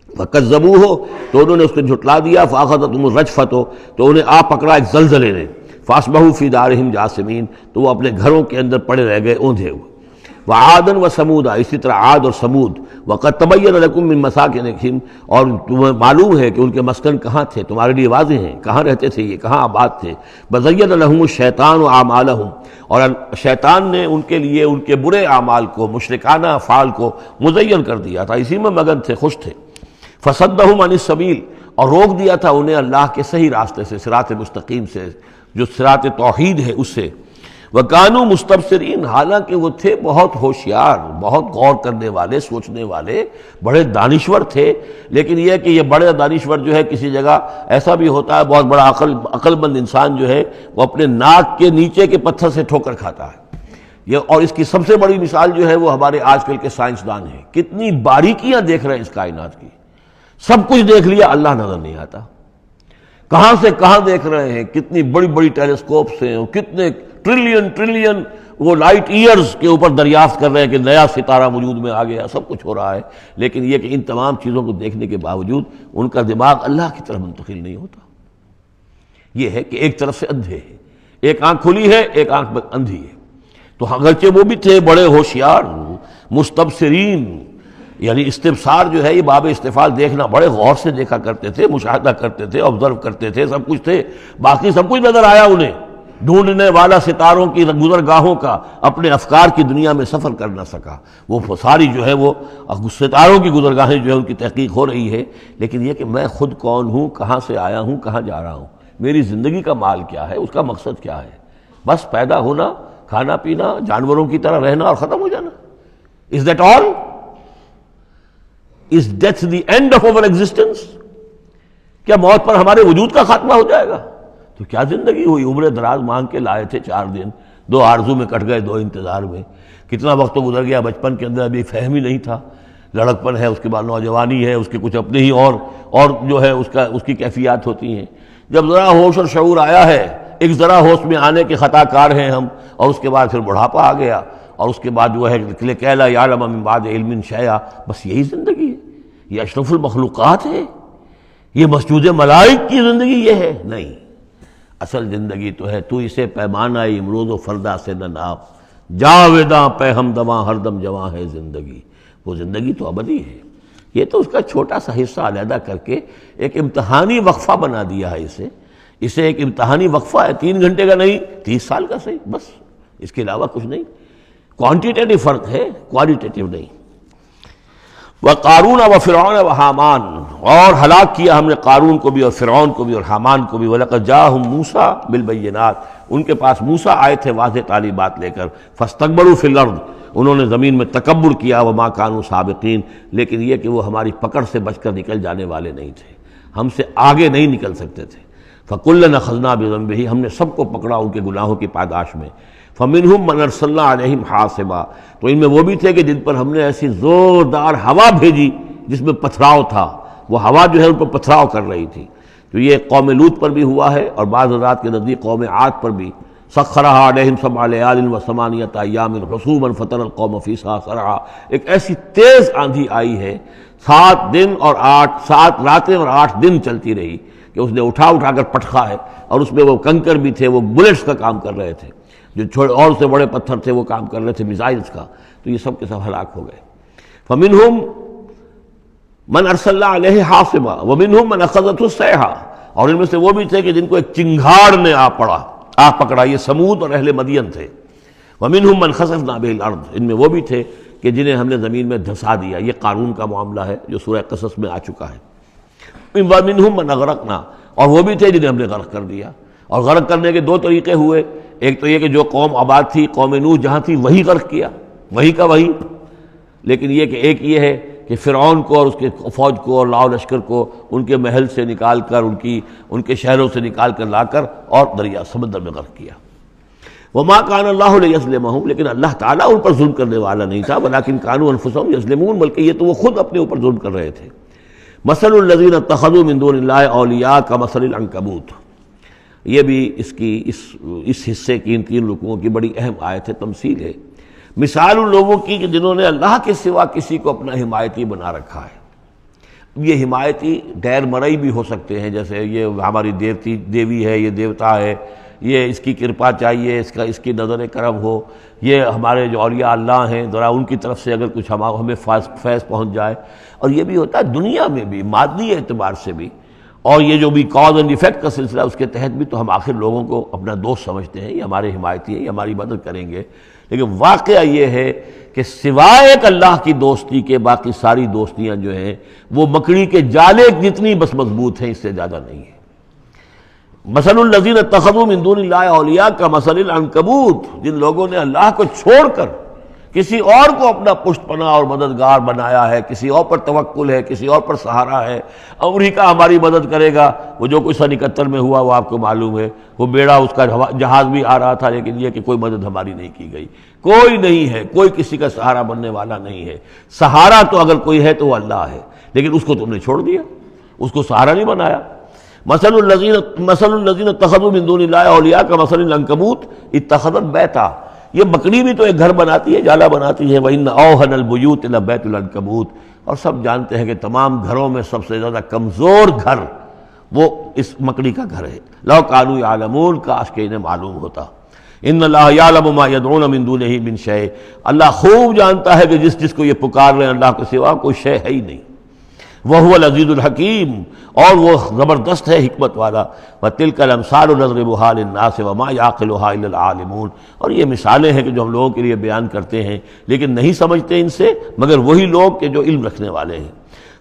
فکذبوہ، تو انہوں نے اس کو جھٹلا دیا، فاخذتہم الرجفۃ، تو انہیں آ پکڑا ایک زلزلے نے، فاصبحوا فی دارہم جاثمین، تو وہ اپنے گھروں کے اندر پڑے رہ گئے اوندھے ہوئے۔ وعادا وثمودا، اسی طرح عاد اور سمود، وقد تبین لکم من مساکنہم، اور تمہیں معلوم ہے کہ ان کے مسکن کہاں تھے، تمہارے لیے واضح ہیں کہاں رہتے تھے یہ، کہاں آباد تھے۔ بزین لہم الشیطان اعمالہم، اور شیطان نے ان کے لیے ان کے برے اعمال کو، مشرکانہ افعال کو مزین کر دیا تھا، اسی میں مگن تھے، خوش تھے۔ فصدہم عن السبیل، اور روک دیا تھا انہیں اللہ کے صحیح راستے سے، صراط مستقیم سے، جو صراط توحید ہے اس سے۔ وَكَانُوا مُسْتَبْصِرِينَ، حالانکہ وہ تھے بہت ہوشیار، بہت غور کرنے والے، سوچنے والے، بڑے دانشور تھے. لیکن یہ کہ یہ بڑے دانشور جو ہے کسی جگہ ایسا بھی ہوتا ہے، بہت بڑا عقل مند انسان جو ہے وہ اپنے ناک کے نیچے کے پتھر سے ٹھوکر کھاتا ہے. اور اس کی سب سے بڑی مثال جو ہے وہ ہمارے آج کل کے سائنسدان ہیں. کتنی باریکیاں دیکھ رہے ہیں اس کائنات کی، سب کچھ دیکھ لیا، اللہ نظر نہیں آتا. کہاں سے کہاں دیکھ رہے ہیں، کتنی بڑی بڑی ٹیلیسکوپس ہیں، اور کتنے ٹریلین وہ لائٹ ایئرز کے اوپر دریافت کر رہے ہیں کہ نیا ستارہ وجود میں آ گیا. سب کچھ ہو رہا ہے، لیکن یہ کہ ان تمام چیزوں کو دیکھنے کے باوجود ان کا دماغ اللہ کی طرف منتقل نہیں ہوتا. یہ ہے کہ ایک طرف سے اندھے ہیں، ایک آنکھ کھلی ہے، ایک آنکھ اندھی ہے. تو اگرچہ وہ بھی تھے بڑے ہوشیار، مستبصرین، یعنی استبصار جو ہے یہ باب استفعال، دیکھنا، بڑے غور سے دیکھا کرتے تھے، مشاہدہ کرتے تھے، آبزرو کرتے تھے، سب کچھ تھے. باقی سب کچھ نظر آیا انہیں، ڈھونڈنے والا ستاروں کی گزرگاہوں کا اپنے افکار کی دنیا میں سفر کر نہ سکا. وہ ساری جو ہے وہ ستاروں کی گزرگاہیں جو ہے ان کی تحقیق ہو رہی ہے. لیکن یہ کہ میں خود کون ہوں، کہاں سے آیا ہوں، کہاں جا رہا ہوں، میری زندگی کا مال کیا ہے، اس کا مقصد کیا ہے. بس پیدا ہونا، کھانا پینا، جانوروں کی طرح رہنا اور ختم ہو جانا. Is that all? Is death the end of our existence? کیا موت پر ہمارے وجود کا خاتمہ ہو جائے گا؟ تو کیا زندگی ہوئی. عمر دراز مانگ کے لائے تھے 4 دن، 2 آرزو میں کٹ گئے، 2 انتظار میں. کتنا وقت تو گزر گیا. بچپن کے اندر ابھی فہم ہی نہیں تھا، لڑکپن ہے، اس کے بعد نوجوانی ہے، اس کے کچھ اپنے ہی اور جو ہے اس کی کیفیات ہوتی ہیں. جب ذرا ہوش اور شعور آیا ہے، ایک ذرا ہوش میں آنے کے خطا کار ہیں ہم، اور اس کے بعد پھر بڑھاپا آ گیا، اور اس کے بعد جو ہے کہ لا یعلم من بعد علم شیئا. بس یہی زندگی ہے. یہ اشرف المخلوقات ہے، یہ مسجود ملائک کی زندگی یہ ہے؟ نہیں. اصل زندگی تو ہے تو اسے پیمانہ امروز و فردا سے نہ ناپ، جاویداں پہ ہم دواں ہر دم جواں ہے زندگی. وہ زندگی تو ابدی ہے. یہ تو اس کا چھوٹا سا حصہ علیحدہ کر کے ایک امتحانی وقفہ بنا دیا ہے. اسے ایک امتحانی وقفہ ہے، 3 گھنٹے کا نہیں، 30 سال کا صحیح، بس اس کے علاوہ کچھ نہیں. کوانٹیٹیو فرق ہے، کوالٹیٹیو نہیں. وَقَارُونَ وَفِرْعَوْنَ وَحَامَانَ، اور ہلاک کیا ہم نے قارون کو بھی اور فرعون کو بھی اور حامان کو بھی. وَلَقَدْ جَاءَهُم مُوسَىٰ بِالْبَيِّنَاتِ، ان کے پاس موسیٰ آئے تھے واضح تعلیمات لے کر. فَاسْتَكْبَرُوا فِي الْأَرْضِ، انہوں نے زمین میں تکبر کیا. وَمَا كَانُوا سَابِقِينَ، لیکن یہ کہ وہ ہماری پکڑ سے بچ کر نکل جانے والے نہیں تھے، ہم سے آگے نہیں نکل سکتے تھے. فَكُلًّا أَخَذْنَا بِذَنبِهِ، ہم نے سب کو پکڑا ان کے گناہوں کی پاداش میں. فَمِنْهُمْ مَنْ أَرْسَلْنَا عَلَيْهِمْ حَاصِبًا، تو ان میں وہ بھی تھے کہ جن پر ہم نے ایسی زوردار ہوا بھیجی جس میں پتھراؤ تھا. وہ ہوا جو ہے ان پر پتھراؤ کر رہی تھی. تو یہ قوم لوط پر بھی ہوا ہے، اور بعض حضرات کے نزدیک قوم عاد پر بھی. سخرها عليهم 7 ليال و8 أيام حسوما فترى القوم فيها صرعا، ایک ایسی تیز آندھی آئی ہے، 7 راتیں اور 8 دن چلتی رہی کہ اس نے اٹھا کر پٹخا ہے. اور اس میں وہ کنکر بھی تھے، وہ بلٹس کا کام کر رہے تھے، جو چھوٹے اور سے بڑے پتھر تھے وہ کام کر رہے تھے میزائلز کا. تو یہ سب کے سب ہلاک ہو گئے. فمنہم من ارسلنا علیہ حاصبا ومنہم من اخذته الصیحہ، اور ان میں سے وہ بھی تھے کہ جن کو ایک چنگھاڑ نے آ پکڑا. یہ سمود اور اہل مدین تھے. ومنہم من خسفنا به الارض، ان میں وہ بھی تھے کہ جنہیں ہم نے زمین میں دھسا دیا. یہ قارون کا معاملہ ہے جو سورہ قصص میں آ چکا ہے. ومنہم من اغرقنا، اور وہ بھی تھے جنہیں ہم نے غرق کر دیا. اور غرق کرنے کے 2 طریقے ہوئے. ایک تو یہ کہ جو قوم آباد تھی، قوم نوح جہاں تھی وہی غرق کیا، وہی کا وہی. لیکن یہ کہ ایک یہ ہے کہ فرعون کو اور اس کے فوج کو اور لاؤ لشکر کو ان کے محل سے نکال کر، ان کے شہروں سے نکال کر لا کر اور دریا سمندر میں غرق کیا. وما كان الله ليظلمهم، لیکن اللہ تعالیٰ ان پر ظلم کرنے والا نہیں تھا. ولكن كانوا انفسهم يظلمون، بلکہ یہ تو وہ خود اپنے اوپر ظلم کر رہے تھے. مثل الذين اتخذوا من دون الله اولیاء كمثل العنكبوت، یہ بھی اس حصے کی ان 3 رکوعوں کی بڑی اہم آیت ہے، تمثیل ہے. مثال ان لوگوں کی کہ جنہوں نے اللہ کے سوا کسی کو اپنا حمایتی بنا رکھا ہے. یہ حمایتی غیر مرئی بھی ہو سکتے ہیں، جیسے یہ ہماری دیوی ہے، یہ دیوتا ہے، یہ اس کی کرپا چاہیے، اس کی نظر کرم ہو، یہ ہمارے جو اولیاء اللہ ہیں ذرا ان کی طرف سے اگر کچھ ہمیں فیض پہنچ جائے. اور یہ بھی ہوتا ہے دنیا میں بھی، مادی اعتبار سے بھی. اور یہ جو بھی کاز اینڈ ایفیکٹ کا سلسلہ، اس کے تحت بھی تو ہم آخر لوگوں کو اپنا دوست سمجھتے ہیں، یہ ہمارے حمایتی ہیں، یہ ہماری مدد کریں گے. لیکن واقعہ یہ ہے کہ سوائے ایک اللہ کی دوستی کے باقی ساری دوستیاں جو ہیں وہ مکڑی کے جالے جتنی بس مضبوط ہیں، اس سے زیادہ نہیں ہے. مثل الذین اتخذوا من دون اللہ اولیاء کا مثل العنکبوت، جن لوگوں نے اللہ کو چھوڑ کر کسی اور کو اپنا پشت پناہ اور مددگار بنایا ہے، کسی اور پر توکل ہے، کسی اور پر سہارا ہے، امریکہ ہماری مدد کرے گا۔ وہ جو کوئی 71 میں ہوا وہ آپ کو معلوم ہے، وہ بیڑا اس کا جہاز بھی آ رہا تھا، لیکن یہ کہ کوئی مدد ہماری نہیں کی گئی، کوئی نہیں ہے، کوئی کسی کا سہارا بننے والا نہیں ہے۔ سہارا تو اگر کوئی ہے تو وہ اللہ ہے، لیکن اس کو تم نے چھوڑ دیا، اس کو سہارا نہیں بنایا۔ مثل الذین اتخذوا من دون اللہ اولیاء کمثل العنکبوت اتخذت بیتا، یہ بکری بھی تو ایک گھر بناتی ہے، جالا بناتی ہے۔ وَإِنَّ أَوْهَنَ الْبُيُوتِ لَبَيْتُ الْعَنكَبُوتِ، اور سب جانتے ہیں کہ تمام گھروں میں سب سے زیادہ کمزور گھر وہ اس مکڑی کا گھر ہے۔ لَوْ كَانُوا يَعْلَمُونَ، کاش کہ انہیں معلوم ہوتا۔ ان اللہ یعلم ما یدعون من دونہ من شیء، اللہ خوب جانتا ہے کہ جس کو یہ پکار رہے ہیں اللہ کے سوا کوئی شے ہے ہی نہیں۔ وَهُوَ العزیز الحکیم، اور وہ زبردست ہے حکمت والا۔ وَتِلْكَ الْأَمْثَالُ نَضْرِبُهَا لِلنَّاسِ وَمَا يَعْقِلُهَا إِلَّا الْعَالِمُونَ، اور یہ مثالیں ہیں کہ جو ہم لوگوں کے لیے بیان کرتے ہیں لیکن نہیں سمجھتے ان سے مگر وہی لوگ کہ جو علم رکھنے والے ہیں۔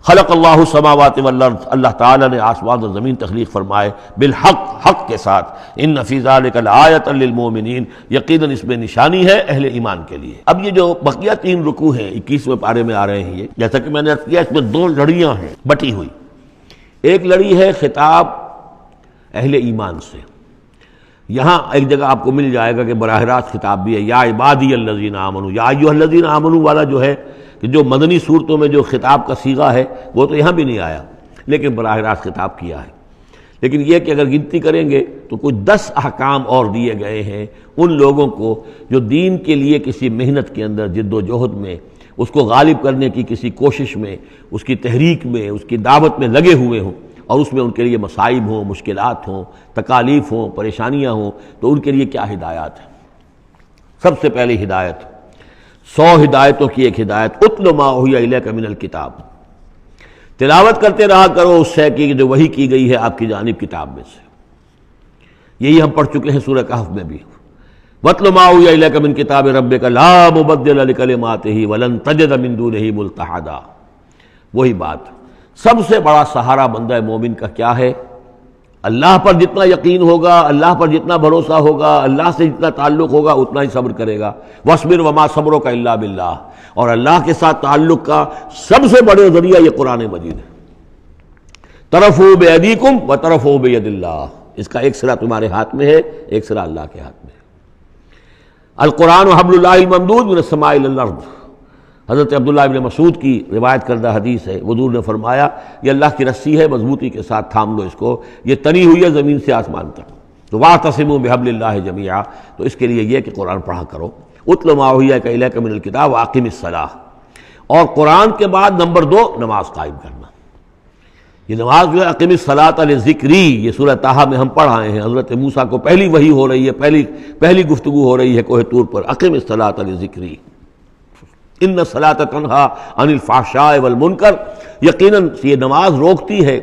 خلق اللہ السماوات والارض، اللہ تعالیٰ نے آسمان اور زمین تخلیق فرمائے بالحق، حق کے ساتھ۔ ان فی ذلک لآیۃ للمؤمنین، یقیناً اس میں نشانی ہے اہل ایمان کے لیے۔ اب یہ جو بقیہ 3 رکوع ہیں 21ویں پارے میں آ رہے ہیں، یہ جیسا کہ میں نے عرض کیا اس میں 2 لڑیاں ہیں بٹی ہوئی۔ ایک لڑی ہے خطاب اہل ایمان سے، یہاں ایک جگہ آپ کو مل جائے گا کہ براہ راست خطاب بھی ہے، یا عبادی الذین آمنوا، یا ایھا الذین آمنوا والا جو ہے کہ جو مدنی صورتوں میں جو خطاب کا صیغہ ہے وہ تو یہاں بھی نہیں آیا، لیکن براہ راست خطاب کیا ہے۔ لیکن یہ کہ اگر گنتی کریں گے تو کچھ 10 احکام اور دیے گئے ہیں ان لوگوں کو جو دین کے لیے کسی محنت کے اندر جد و جہد میں، اس کو غالب کرنے کی کسی کوشش میں، اس کی تحریک میں، اس کی دعوت میں لگے ہوئے ہوں، اور اس میں ان کے لیے مصائب ہوں، مشکلات ہوں، تکالیف ہوں، پریشانیاں ہوں، تو ان کے لیے کیا ہدایات ہیں۔ سب سے پہلی ہدایت 100 ہدایتوں کی ایک ہدایت، اتل ما اوحی الیک من الکتاب، تلاوت کرتے رہا کرو اس شے کی جو وحی کی گئی ہے آپ کی جانب کتاب میں سے۔ یہی ہم پڑھ چکے ہیں سورہ کہف میں بھی، واتل ما اوحی الیک من کتاب ربک لا مبدل لکلماتہ ولن تجد من دونہ ملتحدا۔ وہی بات، سب سے بڑا سہارا بندہ مومن کا کیا ہے؟ اللہ پر جتنا یقین ہوگا، اللہ پر جتنا بھروسہ ہوگا، اللہ سے جتنا تعلق ہوگا اتنا ہی صبر کرے گا۔ وَاصْبِرْ وَمَا صَبْرُكَ إِلَّا بِاللَّهِ، اور اللہ کے ساتھ تعلق کا سب سے بڑے ذریعہ یہ قرآن مجید ہے۔ طرفوا بِأَيْدِيكُمْ وَطَرَفُوا بِيَدِ اللَّهِ، اس کا ایک سرا تمہارے ہاتھ میں ہے، ایک سرا اللہ کے ہاتھ میں ہے۔ القرآن حبل اللہ الممدود من السماء إلى الأرض، حضرت عبداللہ ابن مسعود کی روایت کردہ حدیث ہے، حضور نے فرمایا یہ اللہ کی رسی ہے، مضبوطی کے ساتھ تھام لو اس کو، یہ تنی ہوئی ہے زمین سے آسمان تک۔ تو واعتصموا بحبل اللہ جمیعا، تو اس کے لیے یہ کہ قرآن پڑھا کرو۔ اتل ما اوحی الیک من الکتاب واقم الصلاۃ، اور قرآن کے بعد نمبر 2 نماز قائم کرنا۔ یہ نماز جو ہے اقم الصلاۃ لذکری، یہ سورہ طٰہٰ میں ہم پڑھ آئے ہیں، حضرت موسیٰ کو پہلی وحی ہو رہی ہے، پہلی گفتگو ہو رہی ہے کوہ طور پر، اقم الصلاۃ لذکری ان الصلاۃ تنہی عن الفحشاء والمنکر، یقیناً یہ نماز روکتی ہے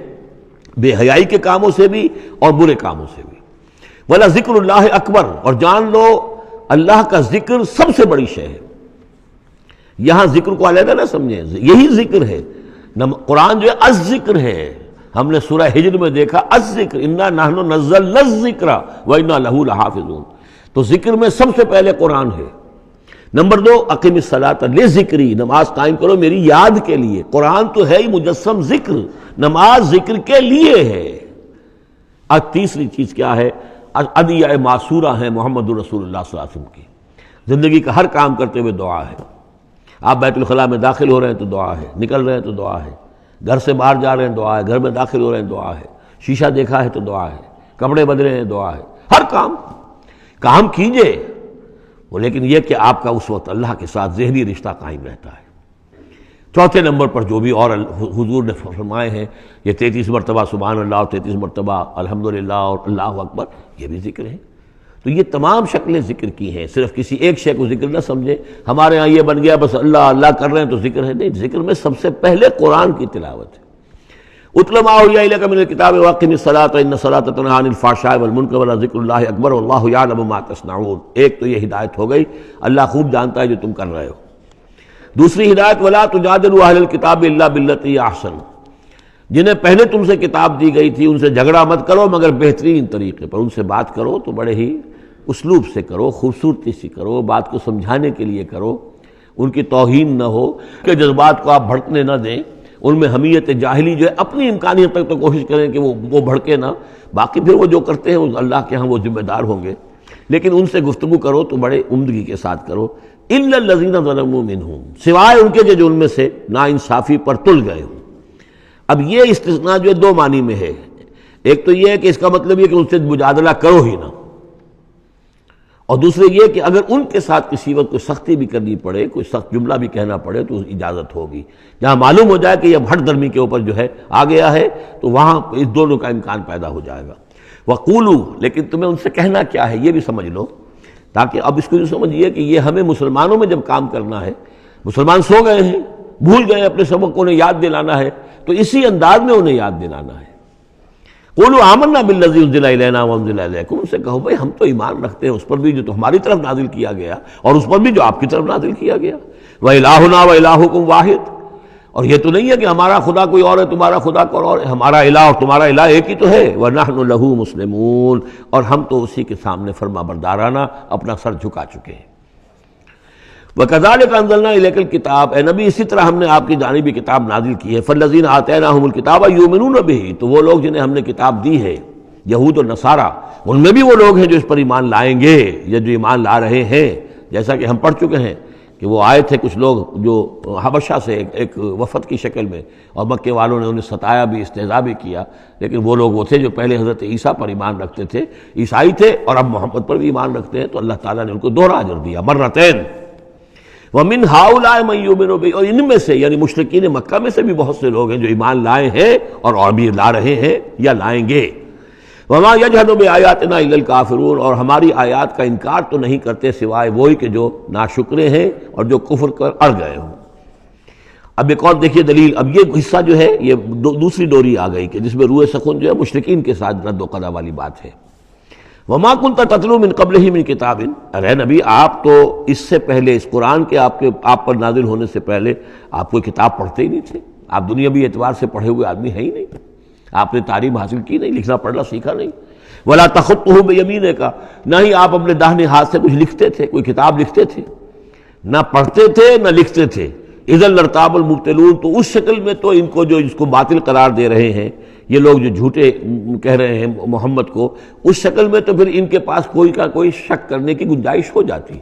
بے حیائی کے کاموں سے بھی اور برے کاموں سے بھی۔ وَلَذِكْرُ اللَّهِ اکبر، اور جان لو اللہ کا ذکر سب سے بڑی شے ہے۔ یہاں ذکر کو علیحدہ نہ سمجھیں، یہی ذکر ہے، قرآن جو ہے الذکر ہے۔ ہم نے سورہ ہجر میں دیکھا الذکر، انا نحن نزلنا الذکر وانا لہ لحافظون، تو ذکر میں سب سے پہلے قرآن ہے۔ نمبر 2 اقم الصلاۃ لذکری، نماز قائم کرو میری یاد کے لیے۔ قرآن تو ہے ہی مجسم ذکر، نماز ذکر کے لیے ہے۔ اور تیسری چیز کیا ہے؟ ادعیہ معصورہ ہیں محمد رسول اللہ صلی اللہ علیہ وسلم کی، زندگی کا ہر کام کرتے ہوئے دعا ہے۔ آپ بیت الخلاء میں داخل ہو رہے ہیں تو دعا ہے، نکل رہے ہیں تو دعا ہے، گھر سے باہر جا رہے ہیں دعا ہے، گھر میں داخل ہو رہے ہیں دعا ہے، شیشہ دیکھا ہے تو دعا ہے، کپڑے بدلے ہیں دعا ہے، ہر کام کیجئے وہ، لیکن یہ کہ آپ کا اس وقت اللہ کے ساتھ ذہنی رشتہ قائم رہتا ہے۔ چوتھے نمبر پر جو بھی اور حضور نے فرمائے ہیں، یہ 33 مرتبہ سبحان اللہ اور 33 مرتبہ الحمدللہ اور اللہ اکبر، یہ بھی ذکر ہے۔ تو یہ تمام شکلیں ذکر کی ہیں، صرف کسی ایک شے کو ذکر نہ سمجھے ہمارے ہاں یہ بن گیا بس اللہ اللہ کر رہے ہیں تو ذکر ہے، نہیں، ذکر میں سب سے پہلے قرآن کی تلاوت ہے۔ اتل ما اوحی الیک من الکتاب واقم الصلاۃ ان الصلاۃ تنہی عن الفحشاء والمنکر ولذکر اللہ اکبر واللہ یعلم ما تصنعون۔ ایک تو یہ ہدایت ہو گئی، اللہ خوب جانتا ہے جو تم کر رہے ہو۔ دوسری ہدایت ولا تجادلوا اہل الکتاب الا باللتی احسن، جنہیں پہلے تم سے کتاب دی گئی تھی ان سے جھگڑا مت کرو مگر بہترین طریقے پر، ان سے بات کرو تو بڑے ہی اسلوب سے کرو، خوبصورتی سے کرو، بات کو سمجھانے کے لیے کرو، ان کی توہین نہ ہو کہ جذبات کو آپ بھڑکنے نہ دیں، ان میں حمیت جاہلی جو ہے اپنی امکانیت تک تو کوشش کریں کہ وہ بھڑکے نہ، باقی پھر وہ جو کرتے ہیں اللہ کے ہاں وہ ذمہ دار ہوں گے، لیکن ان سے گفتگو کرو تو بڑے عمدگی کے ساتھ کرو۔ الا الذین ظلموا منہم، سوائے ان کے جو ان میں سے ناانصافی پر تل گئے ہوں۔ اب یہ استثناء جو ہے دو معنی میں ہے، ایک تو یہ ہے کہ اس کا مطلب یہ کہ ان سے مجادلہ کرو ہی نہ، اور دوسرے یہ کہ اگر ان کے ساتھ کسی وقت کوئی سختی بھی کرنی پڑے، کوئی سخت جملہ بھی کہنا پڑے تو اجازت ہوگی، جہاں معلوم ہو جائے کہ یہ ہٹ درمی کے اوپر جو ہے آ گیا ہے تو وہاں اس دونوں کا امکان پیدا ہو جائے گا۔ وَقُولُوا، لیکن تمہیں ان سے کہنا کیا ہے یہ بھی سمجھ لو، تاکہ اب اس کو یہ سمجھیے کہ یہ ہمیں مسلمانوں میں جب کام کرنا ہے، مسلمان سو گئے ہیں، بھول گئے اپنے سبق کو، انہیں یاد دلانا ہے تو اسی انداز میں انہیں یاد دلانا ہے۔ قولوا آمنا بالذی انزل الینا وانزل الیکم، ان سے کہو بھائی ہم تو ایمان رکھتے ہیں اس پر بھی جو تو ہماری طرف نازل کیا گیا اور اس پر بھی جو آپ کی طرف نازل کیا گیا۔ وَإِلٰہُنَا وَإِلٰہُکُمْ وَاحِدٌ، اور یہ تو نہیں ہے کہ ہمارا خدا کوئی اور ہے تمہارا خدا کوئی اور ہے، ہمارا الہ اور تمہارا الہ ایک ہی تو ہے۔ وَنَحْنُ لَهُ مُسْلِمُونَ، اور ہم تو اسی کے سامنے فرما بردارانہ اپنا سر جھکا چکے ہیں۔ وَكَذَلِكَ أَنزَلْنَا إِلَيْكَ الْكِتَابَ، اے نبی اسی طرح ہم نے آپ کی جانب بھی کتاب نازل کی ہے۔ فَالَّذِينَ آتَيْنَاهُمُ الْكِتَابَ يُؤْمِنُونَ بِهِ، تو وہ لوگ جنہیں ہم نے کتاب دی ہے، یہود اور نصارہ، ان میں بھی وہ لوگ ہیں جو اس پر ایمان لائیں گے یا جو ایمان لا رہے ہیں، جیسا کہ ہم پڑھ چکے ہیں کہ وہ آئے تھے کچھ لوگ جو حبشہ سے ایک وفد کی شکل میں، اور مکے والوں نے انہیں ستایا بھی، استہزاء بھی کیا، لیکن وہ لوگ وہ تھے جو پہلے حضرت عیسیٰ پر ایمان رکھتے تھے، عیسائی تھے، اور اب محمد پر بھی ایمان رکھتے ہیں، تو اللہ تعالیٰ نے ان کو دوہرا اجر دیا، مرتین۔ وَمِنْ هَؤُلَاءِ مَن يُؤْمِنُ بِهِ، اور ان میں سے یعنی مشرکین مکہ میں سے بھی بہت سے لوگ ہیں جو ایمان لائے ہیں اور بھی لا رہے ہیں یا لائیں گے۔ وَمَا يَجْحَدُ بِآيَاتِنَا إِلَّا الْكَافِرُونَ، اور ہماری آیات کا انکار تو نہیں کرتے سوائے وہی کہ جو ناشکرے ہیں اور جو کفر کر اڑ گئے ہوں۔ اب ایک اور دیکھیے دلیل، اب یہ حصہ جو ہے یہ دوسری ڈوری آ گئی کہ جس میں روئے سخن جو ہے مشرکین کے ساتھ رد و قضا والی بات ہے۔ وَمَا كُنْتَ تَتْلُو مِن قَبْلِهِ مِن كِتَابٍ، ارے نبی آپ تو اس سے پہلے، اس قرآن کے آپ پر نازل ہونے سے پہلے آپ کوئی کتاب پڑھتے ہی نہیں تھے، آپ دنیاوی اعتبار سے پڑھے ہوئے آدمی ہیں ہی نہیں، آپ نے تعلیم حاصل کی نہیں، لکھنا پڑھنا سیکھا نہیں۔ وَلَا تَخُطُّهُ بِيَمِينِكَ، نہ ہی آپ اپنے داہنے ہاتھ سے کچھ لکھتے تھے، کوئی کتاب لکھتے تھے، نہ پڑھتے تھے نہ لکھتے تھے۔ اِذًا لَارْتَابَ الْمُبْطِلُونَ، تو اس شکل میں تو ان کو جو اس کو باطل قرار دے رہے ہیں یہ لوگ جو جھوٹے کہہ رہے ہیں محمد کو، اس شکل میں تو پھر ان کے پاس کوئی کا کوئی شک کرنے کی گنجائش ہو جاتی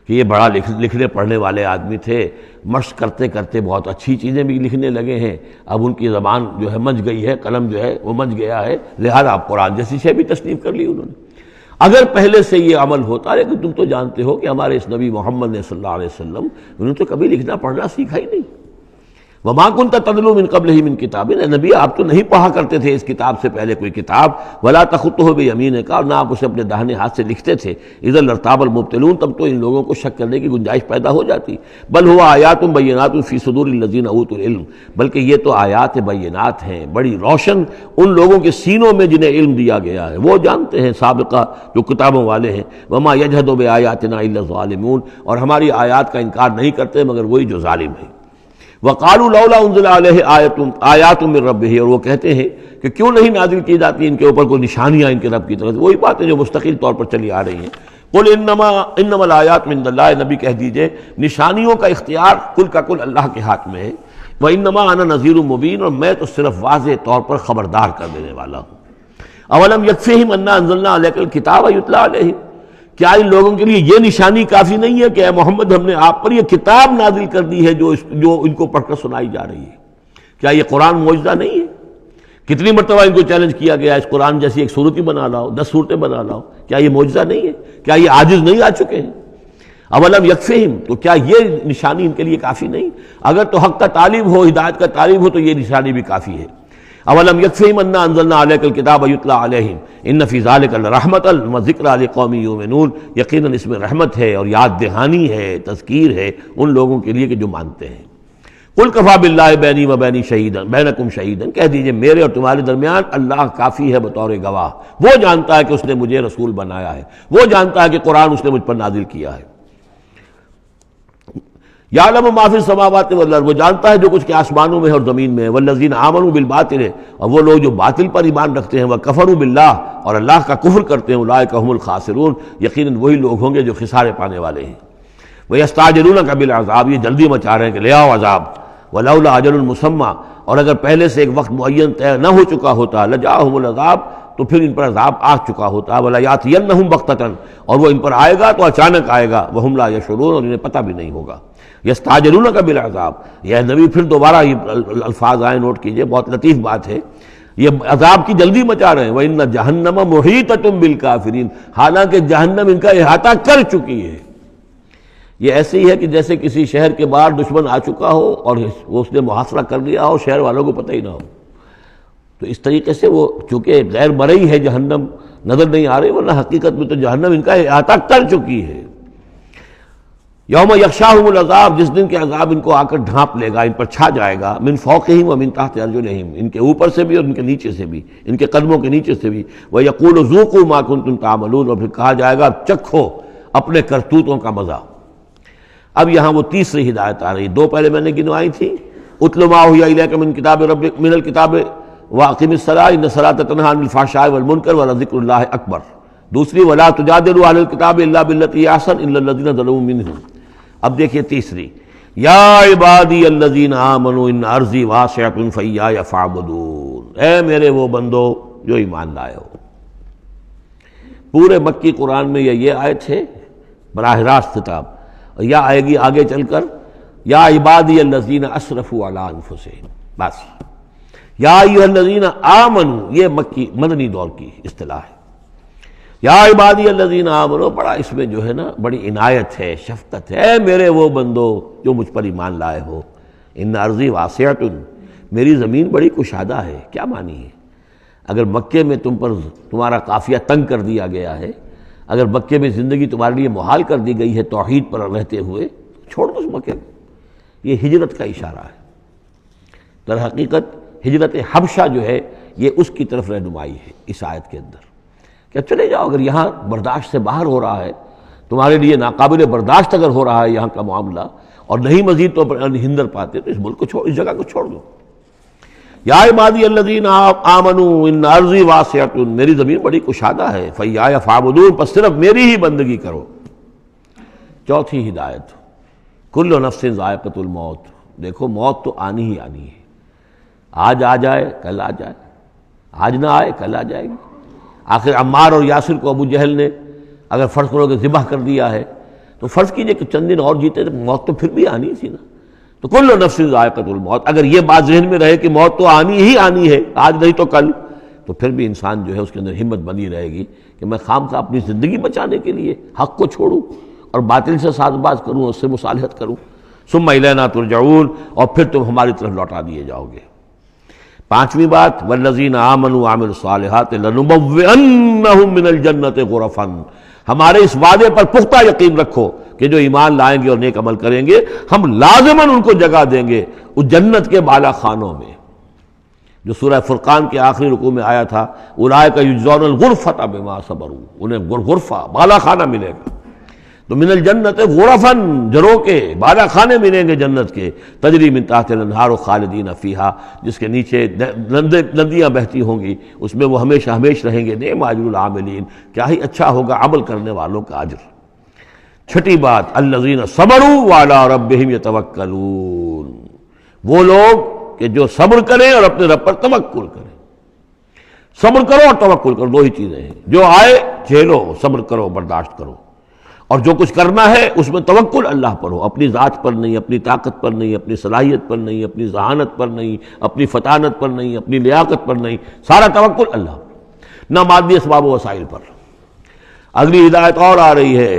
کہ یہ بڑا لکھنے پڑھنے والے آدمی تھے، مشق کرتے کرتے بہت اچھی چیزیں بھی لکھنے لگے ہیں، اب ان کی زبان جو ہے منج گئی ہے، قلم جو ہے وہ منج گیا ہے، لہذا اب قرآن جیسی شے بھی تصنیف کر لی انہوں نے۔ اگر پہلے سے یہ عمل ہوتا، لیکن تم تو جانتے ہو کہ ہمارے اس نبی محمد نے صلی اللہ علیہ وسلم انہوں نے تو کبھی لکھنا پڑھنا سیکھا ہی نہیں۔ وَمَا كُنْتَ تَتْلُو مِن قَبْلِهِ مِن كِتَابٍ، اے نبی آپ تو نہیں پڑھا کرتے تھے اس کتاب سے پہلے کوئی کتاب۔ وَلَا تَخُطُّهُ بِيَمِينِكَ، اور نہ آپ اسے اپنے داہنے ہاتھ سے لکھتے تھے۔ اِذًا لَارْتَابَ الْمُبْطِلُونَ، تب تو ان لوگوں کو شک کرنے کی گنجائش پیدا ہو جاتی۔ بل هُوَ آیاتٌ بَيِّنَاتٌ فِي صُدُورِ الَّذِينَ أُوتُوا الْعِلْمَ، بلکہ یہ تو آیات بینات ہیں، بڑی روشن ان لوگوں کے سینوں میں جنہیں علم دیا گیا ہے، وہ جانتے ہیں سابقہ جو کتابوں والے ہیں۔ وَمَا يَجْحَدُ بِآيَاتِنَا إِلَّا الظَّالِمُونَ، اور ہماری آیات کا انکار نہیں کرتے مگر وہی جو ظالم ہیں۔ وَقَالُوا لَوْلَا أُنزِلَ عَلَيْهِ آیَاتٌ مِّن رَّبِّهِ، اور وہ کہتے ہیں کہ کیوں نہیں نازل کی جاتی ان کے اوپر کوئی نشانیاں ان کے رب کی طرف سے، وہی باتیں جو مستقل طور پر چلی آ رہی ہیں۔ قُلْ إِنَّمَا الْآيَاتُ مِنْ اللَّهِ، نبی کہہ دیجئے نشانیوں کا اختیار کل کا کل اللہ کے ہاتھ میں ہے۔ وَإِنَّمَا أَنَا نَذِيرٌ مُّبِينٌ، اور میں تو صرف واضح طور پر خبردار کر دینے والا ہوں۔ أَوَلَمْ يَكْفِهِمْ أَنَّا أَنزَلْنَا عَلَيْكَ الْكِتَابَ يُتْلَىٰ عَلَيْهِمْ، کیا ان لوگوں کے لیے یہ نشانی کافی نہیں ہے کہ اے محمد ہم نے آپ پر یہ کتاب نازل کر دی ہے جو ان کو پڑھ کر سنائی جا رہی ہے؟ کیا یہ قرآن معجزہ نہیں ہے؟ کتنی مرتبہ ان کو چیلنج کیا گیا اس قرآن جیسی ایک صورت ہی بنا لاؤ، 10 صورتیں بنا لاؤ، کیا یہ معجزہ نہیں ہے؟ کیا یہ عاجز نہیں آ چکے ہیں؟ اولم یکفہم، تو کیا یہ نشانی ان کے لیے کافی نہیں؟ اگر تو حق کا طالب ہو، ہدایت کا طالب ہو، تو یہ نشانی بھی کافی ہے۔ اولم یکفہم انا انزلنا علیک الکتاب یتلی علیہم ان فی ذلک لرحمۃ وذکری لقوم یؤمنون، یقیناً اس میں رحمت ہے اور یاد دہانی ہے، تذکیر ہے ان لوگوں کے لیے کہ جو مانتے ہیں۔ قل کفی باللہ بینی و بین شہیدا بینکم شہیدا، کہہ دیجئے میرے اور تمہارے درمیان اللہ کافی ہے بطور گواہ، وہ جانتا ہے کہ اس نے مجھے رسول بنایا ہے، وہ جانتا ہے کہ قرآن اس نے مجھ پر نازل کیا ہے۔ یعلم ما فی السماوات والارض، وہ جانتا ہے جو کچھ کہ آسمانوں میں ہے اور زمین میں ہے، والذین آمنوا بالباطل، اور وہ لوگ جو باطل پر ایمان رکھتے ہیں، وکفروا باللہ، اور اللہ کا کفر کرتے ہیں، اولئک هم الخاسرون، یقیناً وہی لوگ ہوں گے جو خسارے پانے والے ہیں۔ وَيَسْتَعْجِلُونَكَ بِالْعَذَابِ، یہ جلدی مچا رہے ہیں کہ لے آؤ عذاب، وَلَوْلَا أَجَلٌ مُّسَمًّى، اور اگر پہلے سے ایک وقت معین طے نہ ہو چکا ہوتا، لَجَاءَهُمُ الْعَذَابُ، تو پھر ان پر عذاب آ چکا ہوتا، وَلَيَأْتِيَنَّهُمْ بَغْتَةً، اور وہ ان پر آئے گا تو اچانک آئے گا، وَهُمْ لَا يَشْعُرُونَ، اور انہیں پتہ بھی نہیں ہوگا۔ یستعجلونک بالعذاب، یہ نبی پھر دوبارہ یہ الفاظ آئے، نوٹ کیجئے، بہت لطیف بات ہے، یہ عذاب کی جلدی مچا رہے ہیں۔ وَإِنَّ جَهَنَّمَ مُحِيطَةٌ بِالْكَافِرِينَ، حالانکہ جہنم ان کا احاطہ کر چکی ہے۔ یہ ایسے ہی ہے کہ جیسے کسی شہر کے باہر دشمن آ چکا ہو اور اس نے محاصرہ کر لیا ہو، شہر والوں کو پتہ ہی نہ ہو، تو اس طریقے سے وہ چونکہ غیر مرئی ہے، جہنم نظر نہیں آ رہی، ورنہ حقیقت میں تو جہنم ان کا احاطہ کر چکی ہے۔ یوم یغشاہم العذاب، جس دن کے عذاب ان کو آ کر ڈھانپ لے گا، ان پر چھا جائے گا، من فوقہم ومن تحت ارجلہم، ان کے اوپر سے بھی اور ان کے نیچے سے بھی، ان کے قدموں کے نیچے سے بھی۔ ویقول ذوقوا ما کنتم تعملون، اور پھر کہا جائے گا چکھو اپنے کرتوتوں کا مزہ۔ اب یہاں وہ تیسری ہدایت آ رہی، دو پہلے میں نے گنوائی تھی، اتل ما اوحی الیک من کتاب ربک، من الکتاب واقم الصلاۃ ان الصلاۃ تنہی عن الفحشاء والمنکر ولذکر اللہ اکبر، دوسری ولا تجادلوا اہل الکتاب الا بالتی ہی احسن الا الذین ظلموا منہم۔ اب دیکھیے تیسری، یا عبادی الذین آمنوا ان ارضی واسعۃ فایای فاعبدون، اے میرے وہ بندو جو ایمان لائے ہو۔ پورے مکی قرآن میں یہ آیت ہے، براہ راست خطاب، یا آئے گی آگے چل کر یا عبادی الذین اسرفوا علی انفسہم، بس یا ایھا الذین آمنوا، یہ مکی مدنی دور کی اصطلاح ہے۔ یا عبادی الذین آمنوا، بڑا اس میں جو ہے نا بڑی عنایت ہے، شفقت ہے، اے میرے وہ بندو جو مجھ پر ایمان لائے ہو، ان ارضی واسعۃ، میری زمین بڑی کشادہ ہے۔ کیا معنی ہے؟ اگر مکے میں تم پر تمہارا قافیہ تنگ کر دیا گیا ہے، اگر مکے میں زندگی تمہارے لیے محال کر دی گئی ہے توحید پر رہتے ہوئے، چھوڑ دو اس مکے کو۔ یہ ہجرت کا اشارہ ہے، در حقیقت ہجرت حبشہ جو ہے یہ اس کی طرف رہنمائی ہے اس آیت کے اندر، کہ چلے جاؤ، اگر یہاں برداشت سے باہر ہو رہا ہے، تمہارے لیے ناقابل برداشت اگر ہو رہا ہے یہاں کا معاملہ، اور نہیں مزید تو ہندر پاتے، تو اس ملک کو چھوڑ، اس جگہ کو چھوڑ دو۔ یا عبادی الذین آمنوا ان ارضی واسعۃ، میری زمین بڑی کشادہ ہے، فایای فاعبدون، پس صرف میری ہی بندگی کرو۔ چوتھی ہدایت، کل نفس ذائقۃ الموت، دیکھو موت تو آنی ہی آنی ہے، آج آ جائے کل آ جائے، آج نہ آئے کل آ جائے گی۔ آخر عمار اور یاسر کو ابو جہل نے اگر فرض کرو کہ ذبح کر دیا ہے، تو فرض کیجئے کہ چند دن اور جیتے تو موت تو پھر بھی آنی تھی نا۔ تو کل نفس ذائقۃ الموت، اگر یہ بات ذہن میں رہے کہ موت تو آنی ہی آنی ہے، آج نہیں تو کل، تو پھر بھی انسان جو ہے اس کے اندر ہمت بنی رہے گی کہ میں خام خواہ اپنی زندگی بچانے کے لیے حق کو چھوڑوں اور باطل سے ساز باز کروں، اس سے مصالحت کروں۔ ثم الینا ترجعون، اور پھر تم ہماری طرف لوٹا دیے جاؤ گے۔ پانچویں بات، والذین آمنوا وعملوا الصالحات لنبوئنہم من الجنۃ غرفا، ہمارے اس وعدے پر پختہ یقین رکھو کہ جو ایمان لائیں گے اور نیک عمل کریں گے، ہم لازماً ان کو جگہ دیں گے اس جنت کے بالا خانوں میں، جو سورہ فرقان کے آخری رکوع میں آیا تھا، اولئک یجزون الغرفۃ بما صبروا، انہیں غرفہ بالا خانہ ملے گا۔ تو من الجنت غرفاً، جروں کے بالا خانے ملیں گے جنت کے، تجری من تحت الانہار خالدین فیہا، جس کے نیچے ندیاں بہتی ہوں گی، اس میں وہ ہمیشہ ہمیش رہیں گے۔ نعم اجر العاملین، کیا ہی اچھا ہوگا عمل کرنے والوں کا اجر۔ چھٹی بات، الذین صبروا وعلی ربہم یتوکلون، وہ لوگ کہ جو صبر کریں اور اپنے رب پر توکل کریں۔ صبر کرو اور توکل کرو، دو ہی چیزیں ہیں، جو آئے جھیلو، صبر کرو، برداشت کرو، اور جو کچھ کرنا ہے اس میں توکل اللہ پر ہو، اپنی ذات پر نہیں، اپنی طاقت پر نہیں، اپنی صلاحیت پر نہیں، اپنی ذہانت پر نہیں، اپنی فطانت پر نہیں، اپنی لیاقت پر نہیں، سارا توکل اللہ پر، نہ مادی اسباب و وسائل پر۔ اگلی ہدایت اور آ رہی ہے،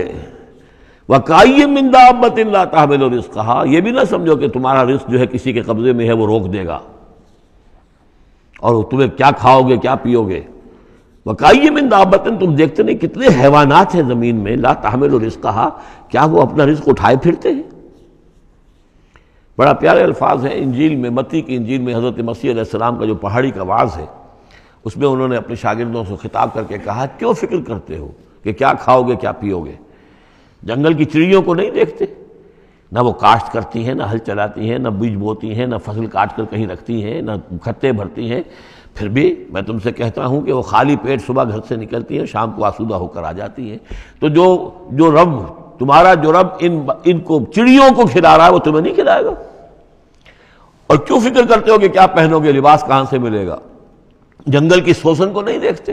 وَكَأَيٍّ مِّن دَابَّةٍ لَّا تَحْمِلُ رِزْقَهَا، یہ بھی نہ سمجھو کہ تمہارا رزق جو ہے کسی کے قبضے میں ہے وہ روک دے گا، اور تمہیں کیا کھاؤ گے کیا پیو گے۔ وَكَأَيٍّ مِّن دَابَّةٍ، تم دیکھتے نہیں کتنے حیوانات ہیں زمین میں، لا تحمل رزقها، کیا وہ اپنا رزق اٹھائے پھرتے ہیں؟ بڑا پیارے الفاظ ہیں انجیل میں، متی کی انجیل میں حضرت مسیح علیہ السلام کا جو پہاڑی کا وعظ ہے، اس میں انہوں نے اپنے شاگردوں سے خطاب کر کے کہا، کیوں فکر کرتے ہو کہ کیا کھاؤ گے کیا پیو گے؟ جنگل کی چڑیوں کو نہیں دیکھتے؟ نہ وہ کاشت کرتی ہیں، نہ ہل چلاتی ہیں، نہ بیج بوتی ہیں، نہ فصل کاٹ کر کہیں رکھتی ہیں، نہ کھتے بھرتی ہیں، پھر بھی میں تم سے کہتا ہوں کہ وہ خالی پیٹ صبح گھر سے نکلتی ہیں، شام کو آسودہ ہو کر آ جاتی ہیں۔ تو جو رب تمہارا جو رب ان کو چڑیوں کو کھلا رہا ہے وہ تمہیں نہیں کھلائے گا؟ اور کیوں فکر کرتے ہو کہ کیا پہنو گے، لباس کہاں سے ملے گا؟ جنگل کی سوسن کو نہیں دیکھتے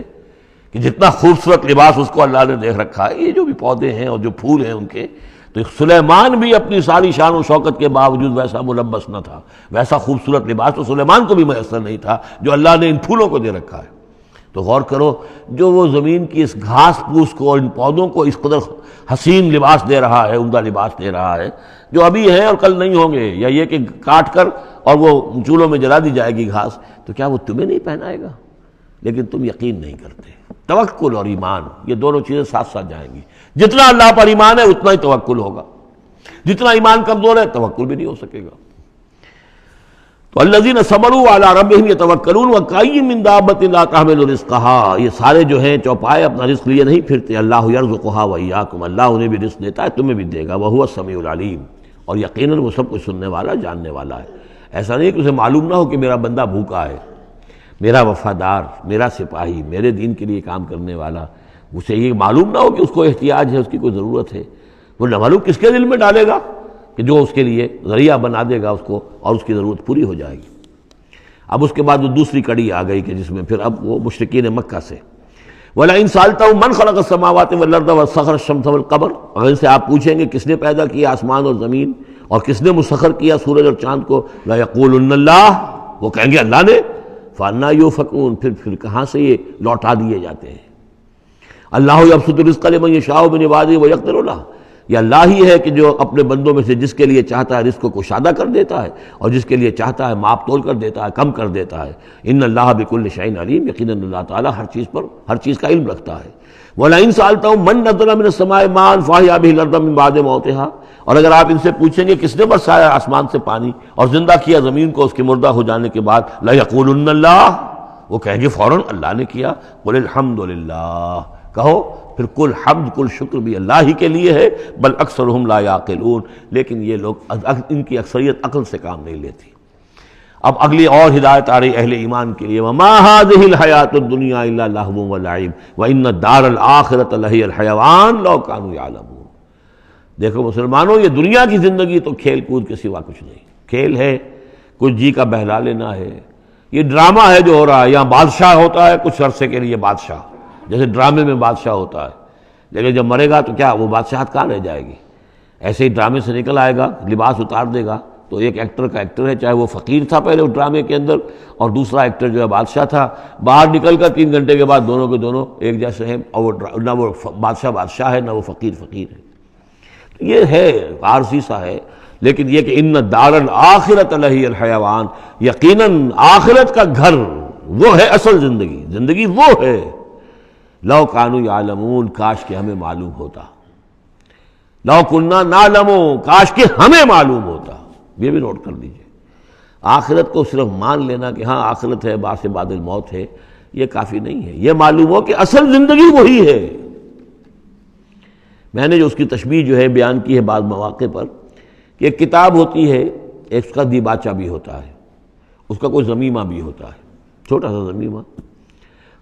کہ جتنا خوبصورت لباس اس کو اللہ نے دیکھ رکھا ہے؟ یہ جو بھی پودے ہیں اور جو پھول ہیں ان کے، تو سلیمان بھی اپنی ساری شان و شوکت کے باوجود ویسا ملبس نہ تھا، ویسا خوبصورت لباس تو سلیمان کو بھی میسر نہیں تھا جو اللہ نے ان پھولوں کو دے رکھا ہے۔ تو غور کرو، جو وہ زمین کی اس گھاس پھوس کو اور ان پودوں کو اس قدر حسین لباس دے رہا ہے، عمدہ لباس دے رہا ہے، جو ابھی ہیں اور کل نہیں ہوں گے، یا یہ کہ کاٹ کر اور وہ چولہوں میں جلا دی جائے گی گھاس، تو کیا وہ تمہیں نہیں پہنائے گا؟ لیکن تم یقین نہیں کرتے۔ توکل اور ایمان، یہ دونوں چیزیں ساتھ ساتھ جائیں گی۔ جتنا اللہ پر ایمان ہے اتنا ہی توکل ہوگا، جتنا ایمان کمزور ہے توکل بھی نہیں ہو سکے گا۔ تو الذین صبروا علی ربہم یتوکلون وکأی من دابۃ لا تحمل رزقها، یہ سارے جو ہیں چوپائے اپنا رزق لیے نہیں پھرتے، اللہ یرزقها وإیاکم، اللہ انہیں بھی رزق دیتا ہے، تمہیں بھی دے گا، وہو السمیع العلیم، اور یقیناً وہ سب کچھ سننے والا جاننے والا ہے۔ ایسا نہیں کہ اسے معلوم نہ ہو کہ میرا بندہ بھوکا ہے، میرا وفادار، میرا سپاہی، میرے دین کے لیے کام کرنے والا، اسے یہ معلوم نہ ہو کہ اس کو احتیاج ہے، اس کی کوئی ضرورت ہے۔ وہ نہ معلوم کس کے دل میں ڈالے گا کہ جو اس کے لیے ذریعہ بنا دے گا اس کو، اور اس کی ضرورت پوری ہو جائے گی۔ اب اس کے بعد وہ دوسری کڑی آ گئی کہ جس میں پھر اب وہ مشرکین مکہ سے وَلَئِن سَأَلْتَهُم مَّنْ خَلَقَ السَّمَاوَاتِ وَالْأَرْضَ وَسَخَّرَ الشَّمْسَ وَالْقَمَرَ، اگر ان سے آپ پوچھیں گے کس نے پیدا کیا آسمان اور زمین اور کس نے مسخر کیا سورج اور چاند کو، لَيَقُولُنَّ اللَّهُ، وہ کہیں گے اللہ نے، فَأَنَّىٰ يُؤْفَكُونَ، پھر کہاں سے یہ لوٹا دیے جاتے ہیں۔ اللہ یبسط الرزق لمن یشاء من عبادہ ویقدر لہ، یہ اللہ ہی ہے کہ جو اپنے بندوں میں سے جس کے لیے چاہتا ہے رزق کو کشادہ کر دیتا ہے، اور جس کے لیے چاہتا ہے ماپ تول کر دیتا ہے، کم کر دیتا ہے۔ ان اللہ بکل شیء علیم، یقیناً اللہ تعالیٰ ہر چیز پر ہر چیز کا علم رکھتا ہے۔ وَلَئِن سَأَلْتَهُم مَّن نَّزَّلَ مِنَ السَّمَاءِ مَاءً فَأَحْيَا بِهِ الْأَرْضَ مِن بَعْدِ مَوْتِهَا، اور اگر آپ ان سے پوچھیں گے کس نے برسایا آسمان سے پانی اور زندہ کیا زمین کو اس کے مردہ ہو جانے کے بعد، لَيَقُولُنَّ اللَّهُ، وہ کہیں گے فوراً اللہ نے کیا۔ قُلِ الْحَمْدُ لِلَّهِ، کہو پھر کل حمد کل شکر بھی اللہ ہی کے لیے ہے، بل اکثرہم لا یعقلون، لیکن یہ لوگ ان کی اکثریت عقل سے کام نہیں لیتی۔ اب اگلی اور ہدایت آ رہی اہل ایمان کے لیے، وَمَا هَٰذِهِ الْحَيَاةُ الدُّنْيَا إِلَّا لَهْوٌ وَلَعِبٌ وَإِنَّ الدَّارَ الْآخِرَةَ لَهِيَ الْحَيَوَانُ لَوْ كَانُوا يَعْلَمُونَ۔ دیکھو مسلمانوں، یہ دنیا کی زندگی تو کھیل کود کے سوا کچھ نہیں، کھیل ہے، کچھ جی کا بہلا لینا ہے، یہ ڈرامہ ہے جو ہو رہا ہے۔ یہاں بادشاہ ہوتا ہے کچھ عرصے کے لیے، بادشاہ جیسے ڈرامے میں بادشاہ ہوتا ہے، لیکن جب مرے گا تو کیا وہ بادشاہت کہاں رہ جائے گی؟ ایسے ہی ڈرامے سے نکل آئے گا، لباس اتار دے گا تو ایک ایکٹر کا ایکٹر ہے، چاہے وہ فقیر تھا پہلے اس ڈرامے کے اندر، اور دوسرا ایکٹر جو ہے بادشاہ تھا، باہر نکل کر 3 گھنٹے کے بعد دونوں کے دونوں ایک جیسے ہیں، اور نہ وہ بادشاہ ہے نہ وہ فقیر ہے۔ یہ ہے عارضی سا ہے، لیکن یہ کہ ان الدار الآخرۃ لہی الحیوان، یقیناً آخرت کا گھر وہ ہے اصل زندگی، زندگی وہ ہے۔ لو کانوا یعلمون، کاش کہ ہمیں معلوم ہوتا، لو کنا نعلم، کاش کہ ہمیں معلوم ہوتا۔ یہ بھی نوٹ کر لیجئے، آخرت کو صرف مان لینا کہ ہاں آخرت ہے، بعد سے بعد الموت ہے، یہ کافی نہیں ہے۔ یہ معلوم ہو کہ اصل زندگی وہی ہے۔ میں نے جو اس کی تشبیہ جو ہے بیان کی ہے بعض مواقع پر، کہ ایک کتاب ہوتی ہے، ایک اس کا دیباچہ بھی ہوتا ہے، اس کا کوئی ضمیمہ بھی ہوتا ہے، چھوٹا سا ضمیمہ۔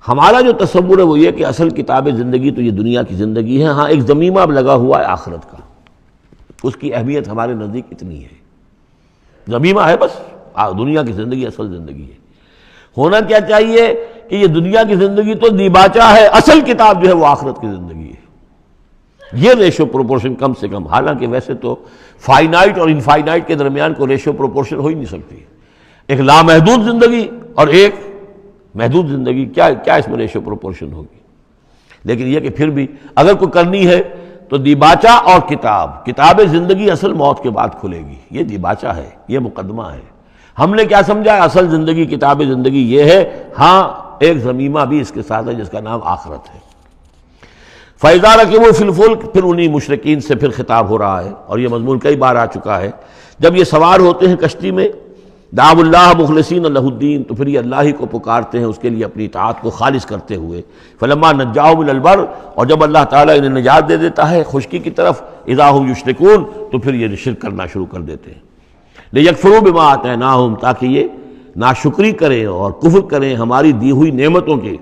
ہمارا جو تصور ہے وہ یہ کہ اصل کتاب زندگی تو یہ دنیا کی زندگی ہے، ہاں ایک ضمیمہ اب لگا ہوا ہے آخرت کا، اس کی اہمیت ہمارے نزدیک اتنی ہے۔ ضمیمہ ہے بس، دنیا کی زندگی اصل زندگی ہے۔ ہونا کیا چاہیے کہ یہ دنیا کی زندگی تو دیباچہ ہے، اصل کتاب جو ہے وہ آخرت کی زندگی ہے۔ یہ ریشو پروپورشن کم سے کم، حالانکہ ویسے تو فائنائٹ اور انفائنائٹ کے درمیان کوئی ریشو پروپورشن ہو ہی نہیں سکتی، ایک لامحدود زندگی اور ایک محدود زندگی، کیا اس میں ریشو پروپورشن ہوگی؟ لیکن یہ کہ پھر بھی اگر کوئی کرنی ہے تو دیباچہ اور کتاب زندگی اصل موت کے بعد کھلے گی، یہ دیباچہ ہے، یہ مقدمہ ہے۔ ہم نے کیا سمجھا ہے اصل زندگی کتاب زندگی یہ ہے، ہاں ایک ضمیمہ بھی اس کے ساتھ ہے جس کا نام آخرت ہے۔ فَإِذَا رَكِبُوا فِي الْفُلْكِ، پھر انہی مشرکین سے پھر خطاب ہو رہا ہے، اور یہ مضمون کئی بار آ چکا ہے۔ جب یہ سوار ہوتے ہیں کشتی میں دعوا اللہ مخلصین لہ الدین، تو پھر یہ اللہ ہی کو پکارتے ہیں اس کے لیے اپنی اطاعت کو خالص کرتے ہوئے. فلما نجاہم الی البر، اور جب اللہ تعالیٰ انہیں نجات دے دیتا ہے خشکی کی طرف، اذا ہم یشرکون، تو پھر یہ شرک کرنا شروع کر دیتے ہیں. لیکفروا بما آتیناہم، تاکہ یہ ناشکری کریں اور کفر کریں ہماری دی ہوئی نعمتوں کی،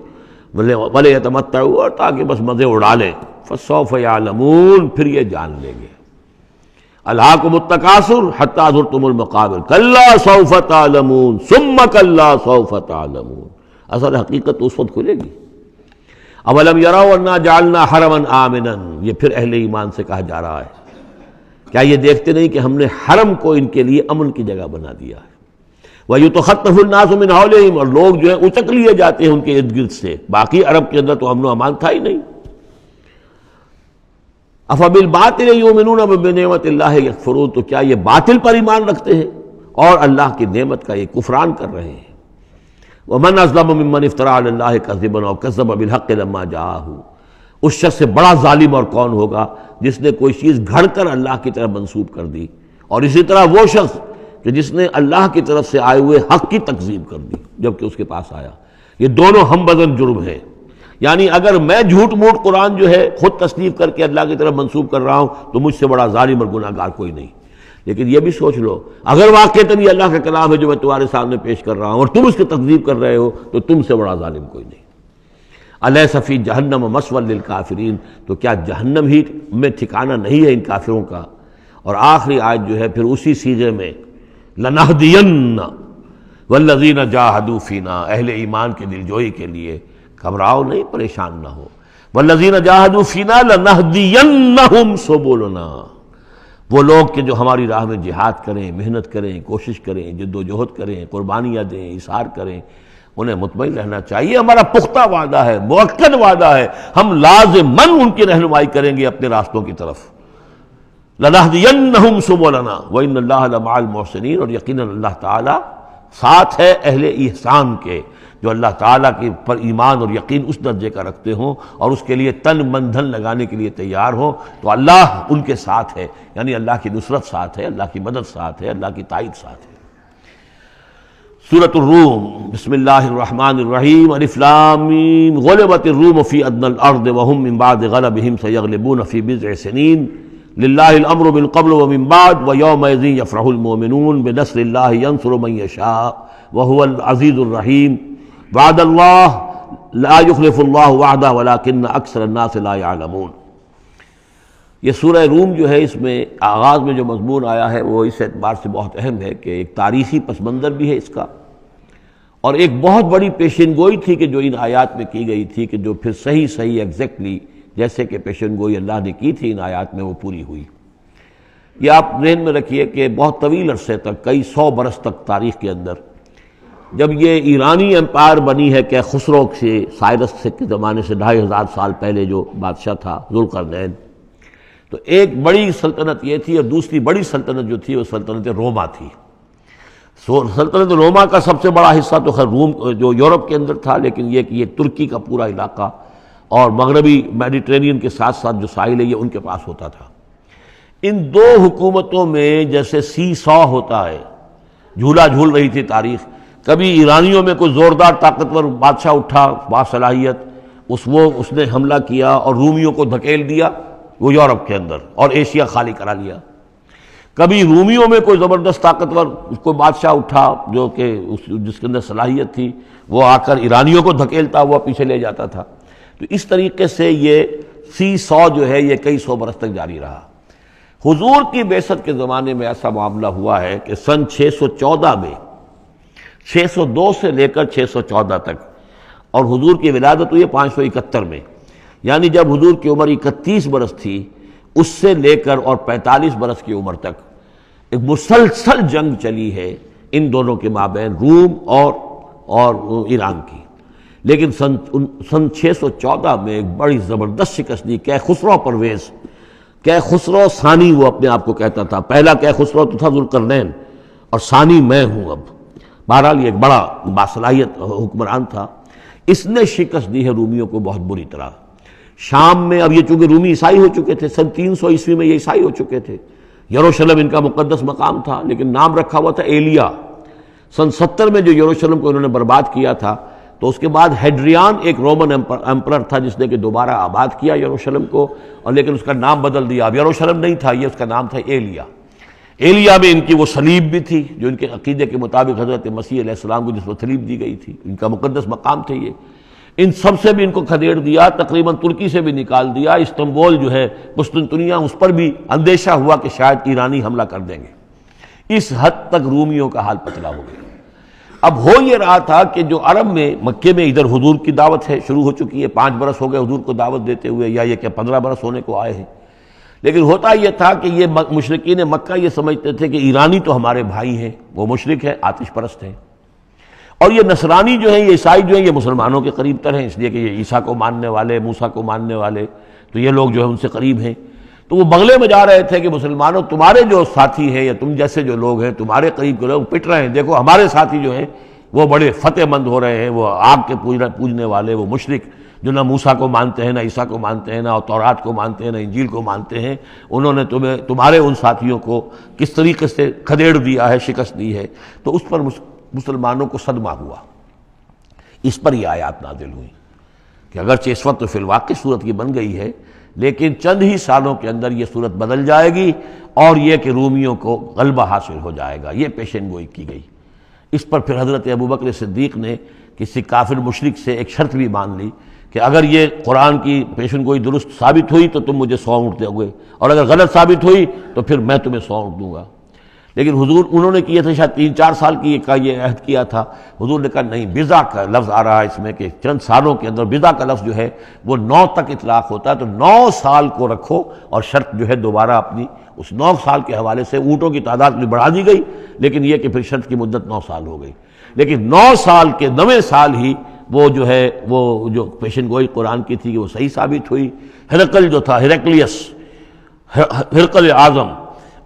ولیتمتعوا، اور تاکہ بس مزے اڑا لیں. فسوف یعلمون، پھر یہ جان لیں گے. الہاکم التکاثر حتی زرتم المقابر کلا سوف تعلمون ثم کلا سوف تعلمون. اصل حقیقت تو اس وقت کھلے گی. اولم یروا انا جعلنا حرما آمنا، یہ پھر اہل ایمان سے کہا جا رہا ہے کیا یہ دیکھتے نہیں کہ ہم نے حرم کو ان کے لیے امن کی جگہ بنا دیا ہے. وَيُتَخَطَّفُ النَّاسُ مِنْ حَوْلِهِمْ، اور لوگ جو ہیں اچک لیے جاتے ہیں ان کے ارد گرد سے. باقی عرب کے اندر تو امن و امان تھا ہی نہیں. أَفَبِالْبَاطِلِ يُؤْمِنُونَ وَبِنِعْمَةِ اللَّهِ يَكْفُرُونَ، تو کیا یہ باطل پر ایمان رکھتے ہیں اور اللہ کی نعمت کا یہ کفران کر رہے ہیں. وَمَنْ أَظْلَمُ مِمَّنِ افْتَرَىٰ عَلَى اللَّهِ كَذِبًا أَوْ كَذَّبَ بِالْحَقِّ لَمَّا جَاءَهُ، اس شخص سے بڑا ظالم اور کون ہوگا جس نے کوئی چیز گھڑ کر اللہ کی طرف منسوب کر دی، اور اسی طرح وہ شخص کہ جس نے اللہ کی طرف سے آئے ہوئے حق کی تکذیب کر دی جبکہ اس کے پاس آیا. یہ دونوں ہم بدن جرم ہیں. یعنی اگر میں جھوٹ موٹ قرآن جو ہے خود تصنیف کر کے اللہ کی طرف منسوب کر رہا ہوں تو مجھ سے بڑا ظالم اور گناہ گار کوئی نہیں. لیکن یہ بھی سوچ لو، اگر واقعتاً یہ اللہ کا کلام ہے جو میں تمہارے سامنے پیش کر رہا ہوں اور تم اس کی تکذیب کر رہے ہو تو تم سے بڑا ظالم کوئی نہیں. الیس فی جہنم مثوی للکافرین، تو کیا جہنم ہی میں ٹھکانہ نہیں ہے ان کافروں کا. اور آخری آیت جو ہے پھر اسی سیغے میں لنہدین والذین جاہدوا فینا، اہل ایمان کے دل جوئی کے لیے گھبراؤ نہیں، پریشان نہ ہو. والذین جاہدوا فینا لنہدینہم سبلنا، وہ لوگ کہ جو ہماری راہ میں جہاد کریں، محنت کریں، کوشش کریں، جد و جہد کریں، قربانیاں دیں، اظہار کریں، انہیں مطمئن رہنا چاہیے ہمارا پختہ وعدہ ہے، مؤکد وعدہ ہے، ہم لازماً ان کی رہنمائی کریں گے اپنے راستوں کی طرف. لنہدینہم سبلنا وان اللہ لمع المحسنین، اور یقیناً اللہ تعالیٰ ساتھ ہے اہل احسان کے، جو اللہ تعالیٰ کے پر ایمان اور یقین اس درجے کا رکھتے ہوں اور اس کے لیے تن من دھن لگانے کے لیے تیار ہوں، تو اللہ ان کے ساتھ ہے. یعنی اللہ کی نصرت ساتھ ہے، اللہ کی مدد ساتھ ہے، اللہ کی تائید ساتھ ہے. سورۃ الروم، بسم اللہ الرحمن الرحیم. الف لام میم. غلبت الروم فی ادنی الارض وهم من بعد غلبهم سیغلبون فی بضع سنین للہ الامر من قبل ومن بعد ویومئذ یفرح المؤمنون بنصر اللہ ینصر من یشاء وهو العزیز الرحیم. وعد اللہ لا یخلف اللہ وعدہ ولکن اکثر الناس لا یعلمون. یہ سورہ روم جو ہے، اس میں آغاز میں جو مضمون آیا ہے وہ اس اعتبار سے بہت اہم ہے کہ ایک تاریخی پس منظر بھی ہے اس کا، اور ایک بہت بڑی پیشن گوئی تھی کہ جو ان آیات میں کی گئی تھی کہ جو پھر صحیح ایگزیکٹلی جیسے کہ پیشن گوئی اللہ نے کی تھی ان آیات میں وہ پوری ہوئی. یہ آپ ذہن میں رکھیے کہ بہت طویل عرصے تک، کئی 100 برس تک تاریخ کے اندر، جب یہ ایرانی امپائر بنی ہے کہ خسرو سے سائرس کے زمانے سے 2500 سال پہلے جو بادشاہ تھا ذوالقرنین، تو ایک بڑی سلطنت یہ تھی، اور دوسری بڑی سلطنت جو تھی وہ سلطنت روما تھی. سلطنت روما کا سب سے بڑا حصہ تو خیر روم جو یورپ کے اندر تھا، لیکن یہ کہ یہ ترکی کا پورا علاقہ اور مغربی میڈیٹرینین کے ساتھ ساتھ جو ساحل ہے یہ ان کے پاس ہوتا تھا. ان دو حکومتوں میں جیسے سی سو ہوتا ہے، جھولا جھول رہی تھی تاریخ. کبھی ایرانیوں میں کوئی زوردار طاقتور بادشاہ اٹھا باصلاحیت، اس نے حملہ کیا اور رومیوں کو دھکیل دیا وہ یورپ کے اندر اور ایشیا خالی کرا لیا. کبھی رومیوں میں کوئی زبردست طاقتور کوئی بادشاہ اٹھا جو کہ جس کے اندر صلاحیت تھی، وہ آ کر ایرانیوں کو دھکیلتا ہوا پیچھے لے جاتا تھا. تو اس طریقے سے یہ سی 100 جو ہے یہ کئی 100 برس تک جاری رہا. حضور کی بعثت کے زمانے میں ایسا معاملہ ہوا ہے کہ سن 614 میں، 602 سے لے کر 614 تک، اور حضور کی ولادت ہوئی 571 میں، یعنی جب حضور کی عمر 31 برس تھی اس سے لے کر اور 45 برس کی عمر تک ایک مسلسل جنگ چلی ہے ان دونوں کے مابین، روم اور ایران کی. لیکن سن 614 میں ایک بڑی زبردست شکست دی کیخسرو پرویز. کیخسرو ثانی وہ اپنے آپ کو کہتا تھا، پہلا کیخسرو تو تھا ذوالقرنین اور ثانی میں ہوں. اب بہرحال یہ ایک بڑا باصلاحیت حکمران تھا. اس نے شکست دی ہے رومیوں کو بہت بری طرح. شام میں، اب یہ چونکہ رومی عیسائی ہو چکے تھے، سن 300 عیسوی میں یہ عیسائی ہو چکے تھے. یروشلم ان کا مقدس مقام تھا، لیکن نام رکھا ہوا تھا ایلیا. سن 70 میں جو یروشلم کو انہوں نے برباد کیا تھا، تو اس کے بعد ہیڈریان ایک رومن ایمپرر تھا جس نے کہ دوبارہ آباد کیا یروشلم کو، اور لیکن اس کا نام بدل دیا. اب یروشلم نہیں تھا یہ، اس کا نام تھا ایلیا. ایلیا میں ان کی وہ صلیب بھی تھی جو ان کے عقیدے کے مطابق حضرت مسیح علیہ السلام کو جس پر صلیب دی گئی تھی، ان کا مقدس مقام تھے یہ. ان سب سے بھی ان کو کھدیڑ دیا، تقریباً ترکی سے بھی نکال دیا. استنبول جو ہے قسطنطنیہ، اس پر بھی اندیشہ ہوا کہ شاید ایرانی حملہ کر دیں گے. اس حد تک رومیوں کا حال پتلا ہو گیا. اب ہو یہ رہا تھا کہ جو عرب میں مکے میں ادھر حضور کی دعوت ہے، شروع ہو چکی ہے، 5 برس ہو گئے حضور کو دعوت دیتے ہوئے، یا یہ کہ 15 برس ہونے کو آئے ہیں. لیکن ہوتا یہ تھا کہ یہ مشرکین مکہ یہ سمجھتے تھے کہ ایرانی تو ہمارے بھائی ہیں، وہ مشرک ہیں، آتش پرست ہیں، اور یہ نصرانی جو ہیں، یہ عیسائی جو ہیں، یہ مسلمانوں کے قریب تر ہیں، اس لیے کہ یہ عیسیٰ کو ماننے والے، موسیٰ کو ماننے والے، تو یہ لوگ جو ہیں ان سے قریب ہیں. تو وہ بغلے میں جا رہے تھے کہ مسلمانوں تمہارے جو ساتھی ہیں یا تم جیسے جو لوگ ہیں، تمہارے قریب کے لوگ پٹ رہے ہیں، دیکھو ہمارے ساتھی جو ہیں وہ بڑے فتح مند ہو رہے ہیں، وہ آگ کے پوجنے والے، وہ مشرک جو نہ موسیٰ کو مانتے ہیں، نہ عیسیٰ کو مانتے ہیں، نہ تورات کو مانتے ہیں، نہ انجیل کو مانتے ہیں، انہوں نے تمہارے ان ساتھیوں کو کس طریقے سے کھدیڑ دیا ہے، شکست دی ہے. تو اس پر مسلمانوں کو صدمہ ہوا. اس پر یہ آیات نازل ہوئی کہ اگرچہ اس وقت تو فی الواقع صورت کی بن گئی ہے، لیکن چند ہی سالوں کے اندر یہ صورت بدل جائے گی، اور یہ کہ رومیوں کو غلبہ حاصل ہو جائے گا. یہ پیشن گوئی کی گئی. اس پر پھر حضرت ابوبکر صدیق نے کسی کافر مشرک سے ایک شرط بھی مان لی کہ اگر یہ قرآن کی پیشن گوئی درست ثابت ہوئی تو تم مجھے 100 اونٹ دو گے، اور اگر غلط ثابت ہوئی تو پھر میں تمہیں 100 اونٹ دوں گا. لیکن حضور انہوں نے کیا تھا شاید 3-4 سال کا یہ عہد کیا تھا. حضور نے کہا نہیں، بضع کا لفظ آ رہا ہے اس میں کہ چند سالوں کے اندر، بضع کا لفظ جو ہے وہ 9 تک اطلاق ہوتا ہے، تو 9 سال کو رکھو، اور شرط جو ہے دوبارہ اپنی اس 9 سال کے حوالے سے اونٹوں کی تعداد بھی بڑھا دی گئی، لیکن یہ کہ پھر شرط کی مدت 9 سال ہو گئی. لیکن 9 سال کے 9ویں سال ہی وہ جو ہے وہ جو پیشن گوئی قرآن کی تھی وہ صحیح ثابت ہوئی. ہرقل جو تھا، ہرقل اعظم،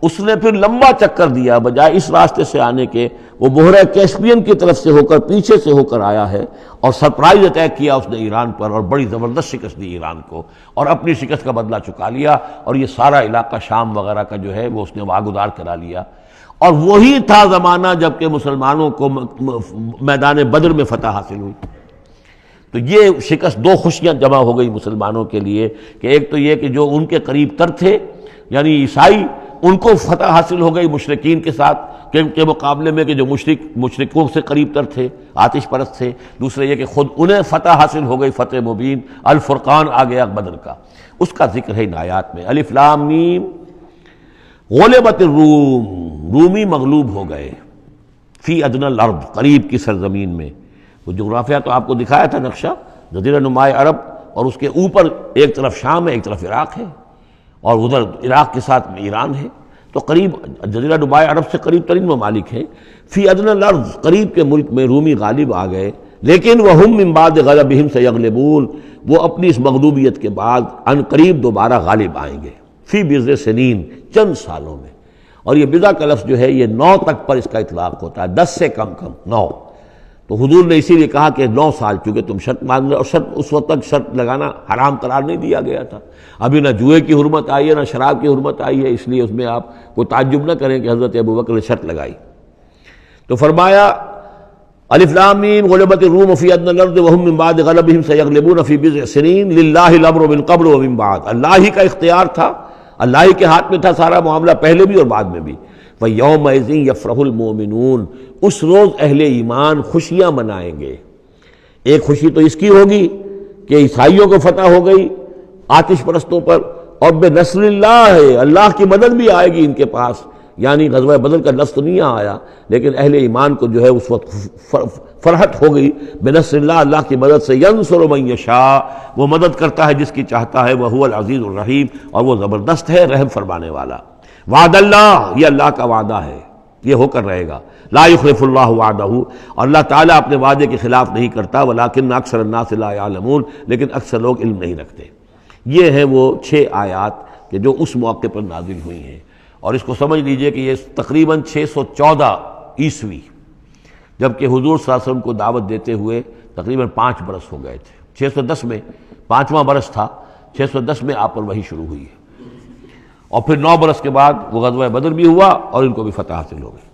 اس نے پھر لمبا چکر دیا، بجائے اس راستے سے آنے کے وہ بحیرہ کیسپین کی طرف سے ہو کر، پیچھے سے ہو کر آیا ہے، اور سرپرائز اٹیک کیا اس نے ایران پر، اور بڑی زبردست شکست دی ایران کو، اور اپنی شکست کا بدلہ چکا لیا، اور یہ سارا علاقہ شام وغیرہ کا جو ہے وہ اس نے واگزار کرا لیا. اور وہی تھا زمانہ جب کہ مسلمانوں کو میدان بدر میں فتح حاصل ہوئی. تو یہ شکست 2 خوشیاں جمع ہو گئی مسلمانوں کے لیے، کہ ایک تو یہ کہ جو ان کے قریب تر تھے یعنی عیسائی، ان کو فتح حاصل ہو گئی مشرکین کے ساتھ کے مقابلے میں، کہ جو مشرکوں سے قریب تر تھے، آتش پرست تھے. دوسرے یہ کہ خود انہیں فتح حاصل ہو گئی، فتح مبین، الفرقان آ گیا بدر کا. اس کا ذکر ہے ان آیات میں. الف لام میم، غلبت الروم، رومی مغلوب ہو گئے، فی ادنی الارض، قریب کی سرزمین میں. وہ جغرافیہ تو آپ کو دکھایا تھا نقشہ، جزیرہ نماء عرب، اور اس کے اوپر ایک طرف شام ہے، ایک طرف عراق ہے، اور ادھر عراق کے ساتھ میں ایران ہے. تو قریب جزیرہ نماء عرب سے قریب ترین ممالک ہیں. فی ادنی الارض، قریب کے ملک میں رومی غالب آ گئے. لیکن وہم من بعد غلبہم سیغلبون، وہ اپنی اس مغلوبیت کے بعد ان قریب دوبارہ غالب آئیں گے. فی بضع سنین، چند سالوں میں. اور یہ بضع کا لفظ جو ہے یہ 9 تک پر اس کا اطلاق ہوتا ہے، 10 سے کم 9. تو حضور نے اسی لیے کہا کہ 9 سال، چونکہ تم شرط مان رہے، اور شرط اس وقت تک شرط لگانا حرام قرار نہیں دیا گیا تھا. ابھی نہ جوئے کی حرمت آئی ہے، نہ شراب کی حرمت آئی ہے، اس لیے اس میں آپ کوئی تعجب نہ کریں کہ حضرت ابوبکر نے شرط لگائی. تو فرمایا الف لام میم، غلبت الروم فی ادنی الارض وهم من بعد غلبہم سیغلبون فی بضع سنین للہ الامر من قبل ومن بعد. اللہ ہی کا اختیار تھا، اللہ ہی کے ہاتھ میں تھا سارا معاملہ، پہلے بھی اور بعد میں بھی. فَيَوْمَئِذٍ يَفْرَحُ الْمُؤْمِنُونَ، اس روز اہل ایمان خوشیاں منائیں گے. ایک خوشی تو اس کی ہوگی کہ عیسائیوں کو فتح ہو گئی آتش پرستوں پر، اور بے نصر اللہ ہے، اللہ کی مدد بھی آئے گی ان کے پاس. یعنی غزوہ بدر کا لفظ نہیں آیا، لیکن اہل ایمان کو جو ہے اس وقت فرحت ہو گئی بے نصر اللہ، اللہ کی مدد سے. ینصر من یشاء، وہ مدد کرتا ہے جس کی چاہتا ہے. وہو العزیز الرحیم، اور وہ زبردست ہے، رحم فرمانے والا. وعد اللہ، یہ اللہ کا وعدہ ہے، یہ ہو کر رہے گا. لا یخلف اللہ وعدہ، اور اللہ تعالیٰ اپنے وعدے کے خلاف نہیں کرتا. ولکن اکثر الناس لا یعلمون، لیکن اکثر لوگ علم نہیں رکھتے. یہ ہیں وہ 6 آیات کہ جو اس موقع پر نازل ہوئی ہیں. اور اس کو سمجھ لیجئے کہ یہ تقریباً 614 عیسوی، جبکہ حضور صلی اللہ علیہ وسلم کو دعوت دیتے ہوئے تقریباً 5 برس ہو گئے تھے. 610 میں 5واں برس تھا، 610 میں آپ پر وحی شروع ہوئی ہے. اور پھر 9 برس کے بعد وہ غزوہ بدر بھی ہوا اور ان کو بھی فتح حاصل ہو گئی.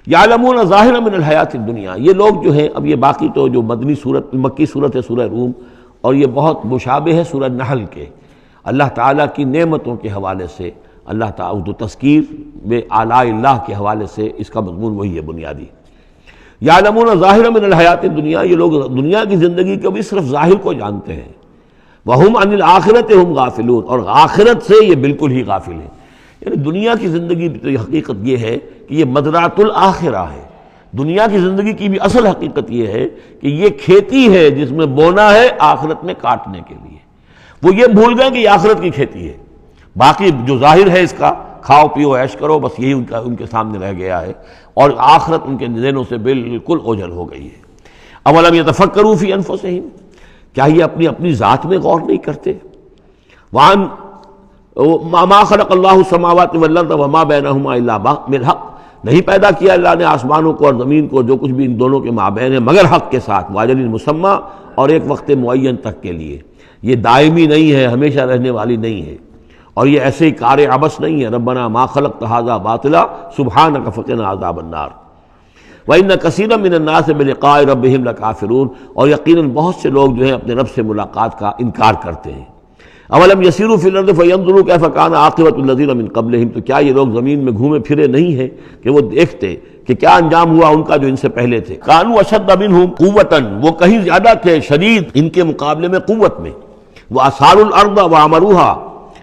یعلمون ظاہرا من الحیات الدنیا، یہ لوگ جو ہیں، اب یہ باقی تو جو مدنی صورت مکی صورت ہے سورہ روم، اور یہ بہت مشابہ ہے سورہ نحل کے، اللہ تعالیٰ کی نعمتوں کے حوالے سے، اللہ تعالیٰ تو تذکیر بے آلاء اللہ کے حوالے سے اس کا مضمون وہی ہے بنیادی۔ یعلمون ظاہرا من الحیات الدنیا، یہ لوگ دنیا کی زندگی کو بھی صرف ظاہر کو جانتے ہیں، وہم عن الآخرۃ ہم غافلون، اور آخرت سے یہ بالکل ہی غافل ہیں۔ یعنی دنیا کی زندگی تو حقیقت یہ ہے کہ یہ مزرعۃ الآخرہ ہے، دنیا کی زندگی کی بھی اصل حقیقت یہ ہے کہ یہ کھیتی ہے جس میں بونا ہے آخرت میں کاٹنے کے لیے۔ وہ یہ بھول گئے کہ یہ آخرت کی کھیتی ہے، باقی جو ظاہر ہے اس کا کھاؤ پیو عیش کرو، بس یہی ان کے سامنے رہ گیا ہے، اور آخرت ان کے ذہنوں سے بالکل اوجھل ہو گئی ہے۔ اولم یتفکروا فی انفسہم، کیا یہ اپنی ذات میں غور نہیں کرتے؟ وان ما خلق اللہ السماوات والارض وما بینہما الا بالحق، نہیں پیدا کیا اللہ نے آسمانوں کو اور زمین کو، جو کچھ بھی ان دونوں کے مابین ہے، مگر حق کے ساتھ، واجل مسمى، اور ایک وقت معین تک کے لیے۔ یہ دائمی نہیں ہے، ہمیشہ رہنے والی نہیں ہے، اور یہ ایسے ہی کار عبث نہیں ہے۔ ربنا ما خلقت ھذا باطلا سبحانک فقنا عذاب النار وَإِنَّ كَثِيرًا مِّنَ النَّاسِ بِلِقَاءِ رَبِّهِمْ لَكَافِرُونَ، اور یقیناً بہت سے لوگ جو ہیں اپنے رب سے ملاقات کا انکار کرتے ہیں۔ اولم یسیروا فی الارض فینظروا کیف کان عاقبۃ الذین من قبلہم، تو کیا یہ لوگ زمین میں گھومے پھرے نہیں ہیں کہ وہ دیکھتے کہ کیا انجام ہوا ان کا جو ان سے پہلے تھے۔ کانوا اشد منہم قوۃ، وہ کہیں زیادہ تھے شدید ان کے مقابلے میں قوت میں۔ وَأَثَارُوا الْأَرْضَ وَعَمَرُوهَا،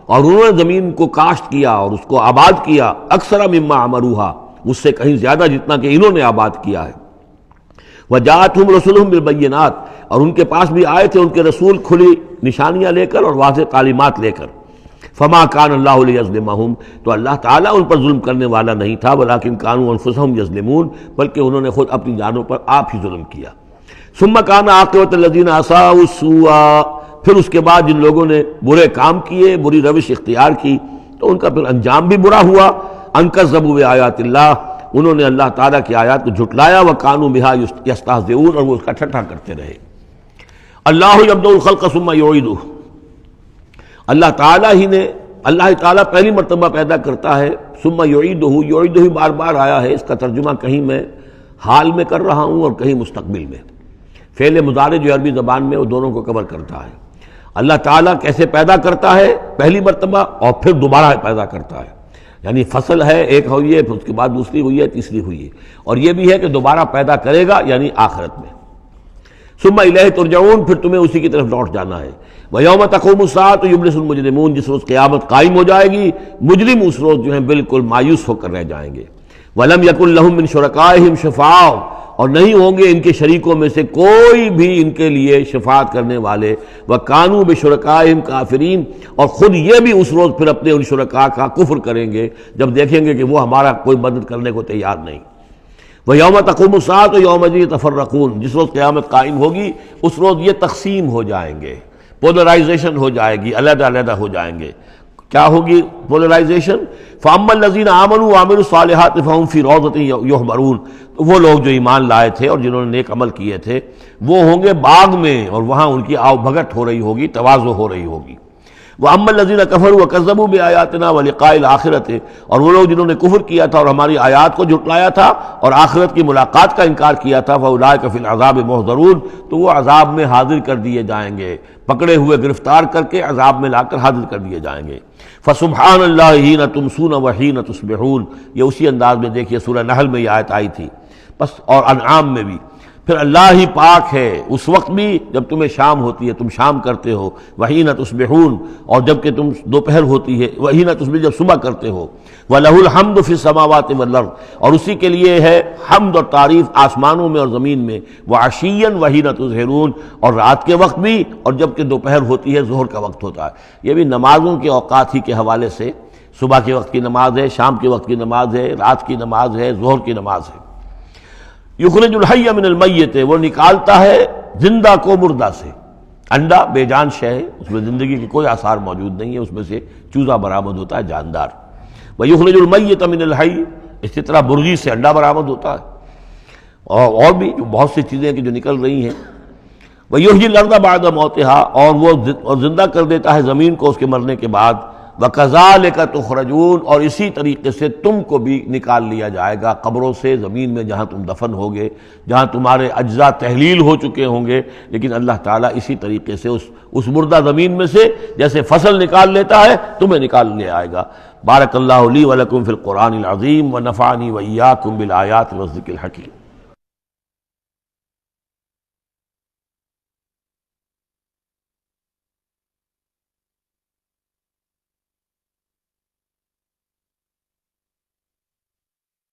اور انہوں نے زمین کو کاشت کیا اور اس کو آباد کیا، اکثر مما عمروها، اس سے کہیں زیادہ جتنا کہ انہوں نے آباد کیا ہے۔ وجاءتهم رسلهم بالبینات، اور ان کے پاس بھی آئے تھے ان کے رسول کھلی نشانیاں لے کر اور واضح تعلیمات لے کر۔ فما کان اللہ لیظلمہم، تو اللہ تعالیٰ ان پر ظلم کرنے والا نہیں تھا، ولکن کانوا انفسہم یظلمون، بلکہ انہوں نے خود اپنی جانوں پر آپ ہی ظلم کیا۔ ثم کان عاقبۃ الذین اساءوا السوء، پھر اس کے بعد جن لوگوں نے برے کام کیے، بری روش اختیار کی، تو ان کا پھر انجام بھی برا ہوا۔ ان کذبوا بآیات اللہ، انہوں نے اللہ تعالیٰ کی آیات کو جھٹلایا، وکانوا بہا یستہزئون، اور وہ اس کا ٹھٹھا کرتے رہے۔ اللہ یبدأ الخلق ثم یعیدہ، اللہ تعالیٰ پہلی مرتبہ پیدا کرتا ہے، ثم یعیدہ، یعیدہ بار بار آیا ہے، اس کا ترجمہ کہیں میں حال میں کر رہا ہوں اور کہیں مستقبل میں۔ فعل مضارع جو عربی زبان میں وہ دونوں کو کور کرتا ہے۔ اللہ تعالیٰ کیسے پیدا کرتا ہے؟ پہلی مرتبہ، اور پھر دوبارہ پیدا کرتا ہے، یعنی فصل ہے ایک ہوئی ہے، پھر اس کے بعد دوسری ہوئی ہے، تیسری ہوئی ہے، اور یہ بھی ہے کہ دوبارہ پیدا کرے گا، یعنی آخرت میں۔ ثم الیہ ترجعون، پھر تمہیں اسی کی طرف لوٹ جانا ہے۔ ویوم تقوم الساعۃ یبلس المجرمون، جس روز قیامت قائم ہو جائے گی، مجرم اس روز جو ہیں بالکل مایوس ہو کر رہ جائیں گے۔ ولم یکن لہم من شرکائہم شفاع، اور نہیں ہوں گے ان کے شریکوں میں سے کوئی بھی ان کے لیے شفاعت کرنے والے۔ وَكَانُوا بِشُرَكَائِهِمْ كَافِرِينَ، اور خود یہ بھی اس روز پھر اپنے ان شرکاء کا کفر کریں گے جب دیکھیں گے کہ وہ ہمارا کوئی مدد کرنے کو تیار نہیں۔ وَيَوْمَ تَقُومُ السَّاعَةُ يَوْمَئِذٍ يَتَفَرَّقُونَ، جس روز قیامت قائم ہوگی اس روز یہ تقسیم ہو جائیں گے، پولرائزیشن ہو جائے گی، علیحدہ علیحدہ ہو جائیں گے۔ کیا ہوگی پولرائزیشن؟ فَأَمَّا الَّذِينَ آمَنُوا وَعَمِلُوا الصَّالِحَاتِ فَهُمْ فِي رَوْضَةٍ يُحْبَرُونَ، تو وہ لوگ جو ایمان لائے تھے اور جنہوں نے نیک عمل کیے تھے وہ ہوں گے باغ میں، اور وہاں ان کی آؤ بھگت ہو رہی ہوگی، تواضع ہو رہی ہوگی۔ وَأَمَّا الَّذِينَ كَفَرُوا وَكَذَّبُوا بِآيَاتِنَا وَلِقَاءِ الْآخِرَةِ، اور وہ لوگ جنہوں نے کفر کیا تھا اور ہماری آیات کو جھٹلایا تھا اور آخرت کی ملاقات کا انکار کیا تھا، فَأُولَٰئِكَ فِي الْعَذَابِ مُحْضَرُونَ، تو وہ عذاب میں حاضر کر دیے جائیں گے، پکڑے ہوئے گرفتار کر کے عذاب میں لا کر حاضر کر دیے جائیں گے۔ فَسُبْحَانَ اللَّهِ حِينَ تُمْسُونَ وَحِينَ تُصْبِحُونَ، یہ اسی انداز میں دیکھیے سورہ نحل میں یہ آیت آئی تھی، بس اور انعام میں بھی۔ پھر اللہ ہی پاک ہے اس وقت بھی جب تمہیں شام ہوتی ہے، تم شام کرتے ہو، وحین تصبحون، اور جب کہ تم دوپہر ہوتی ہے، وحین تصبح، جب صبح کرتے ہو۔ وَلَهُ الْحَمْدُ فِي السَّمَاوَاتِ وَالْأَرْضِ، اور اسی کے لیے ہے حمد اور تعریف آسمانوں میں اور زمین میں۔ وَعَشِيًّا وَحِينَ تُظْهِرُونَ، اور رات کے وقت بھی اور جب کہ دوپہر ہوتی ہے، ظہر کا وقت ہوتا ہے۔ یہ بھی نمازوں کے اوقات ہی کے حوالے سے، صبح کے وقت کی نماز ہے، شام کے وقت کی نماز ہے، رات کی نماز ہے، ظہر کی نماز ہے۔ یخرج الحی من المیت، وہ نکالتا ہے زندہ کو مردہ سے۔ انڈا بے جان شے ہے، اس میں زندگی کے کوئی آثار موجود نہیں ہے، اس میں سے چوزہ برآمد ہوتا ہے جاندار۔ ویخرج المیت من الحی، اسی طرح مرغی سے انڈا برآمد ہوتا ہے، اور بھی جو بہت سی چیزیں کہ جو نکل رہی ہیں۔ ویحیی الارض بعد موتہا، اور وہ زندہ کر دیتا ہے زمین کو اس کے مرنے کے بعد۔ وَكَذَلِكَ تُخْرَجُونَ، اور اسی طریقے سے تم کو بھی نکال لیا جائے گا قبروں سے، زمین میں جہاں تم دفن ہوگے، جہاں تمہارے اجزاء تحلیل ہو چکے ہوں گے، لیکن اللہ تعالیٰ اسی طریقے سے اس مردہ زمین میں سے جیسے فصل نکال لیتا ہے تمہیں نکال لے آئے گا۔ بارک اللہ لی ولکم فی القرآن العظیم ونفعنی وإیاکم بالآیات والذکر الحکیم۔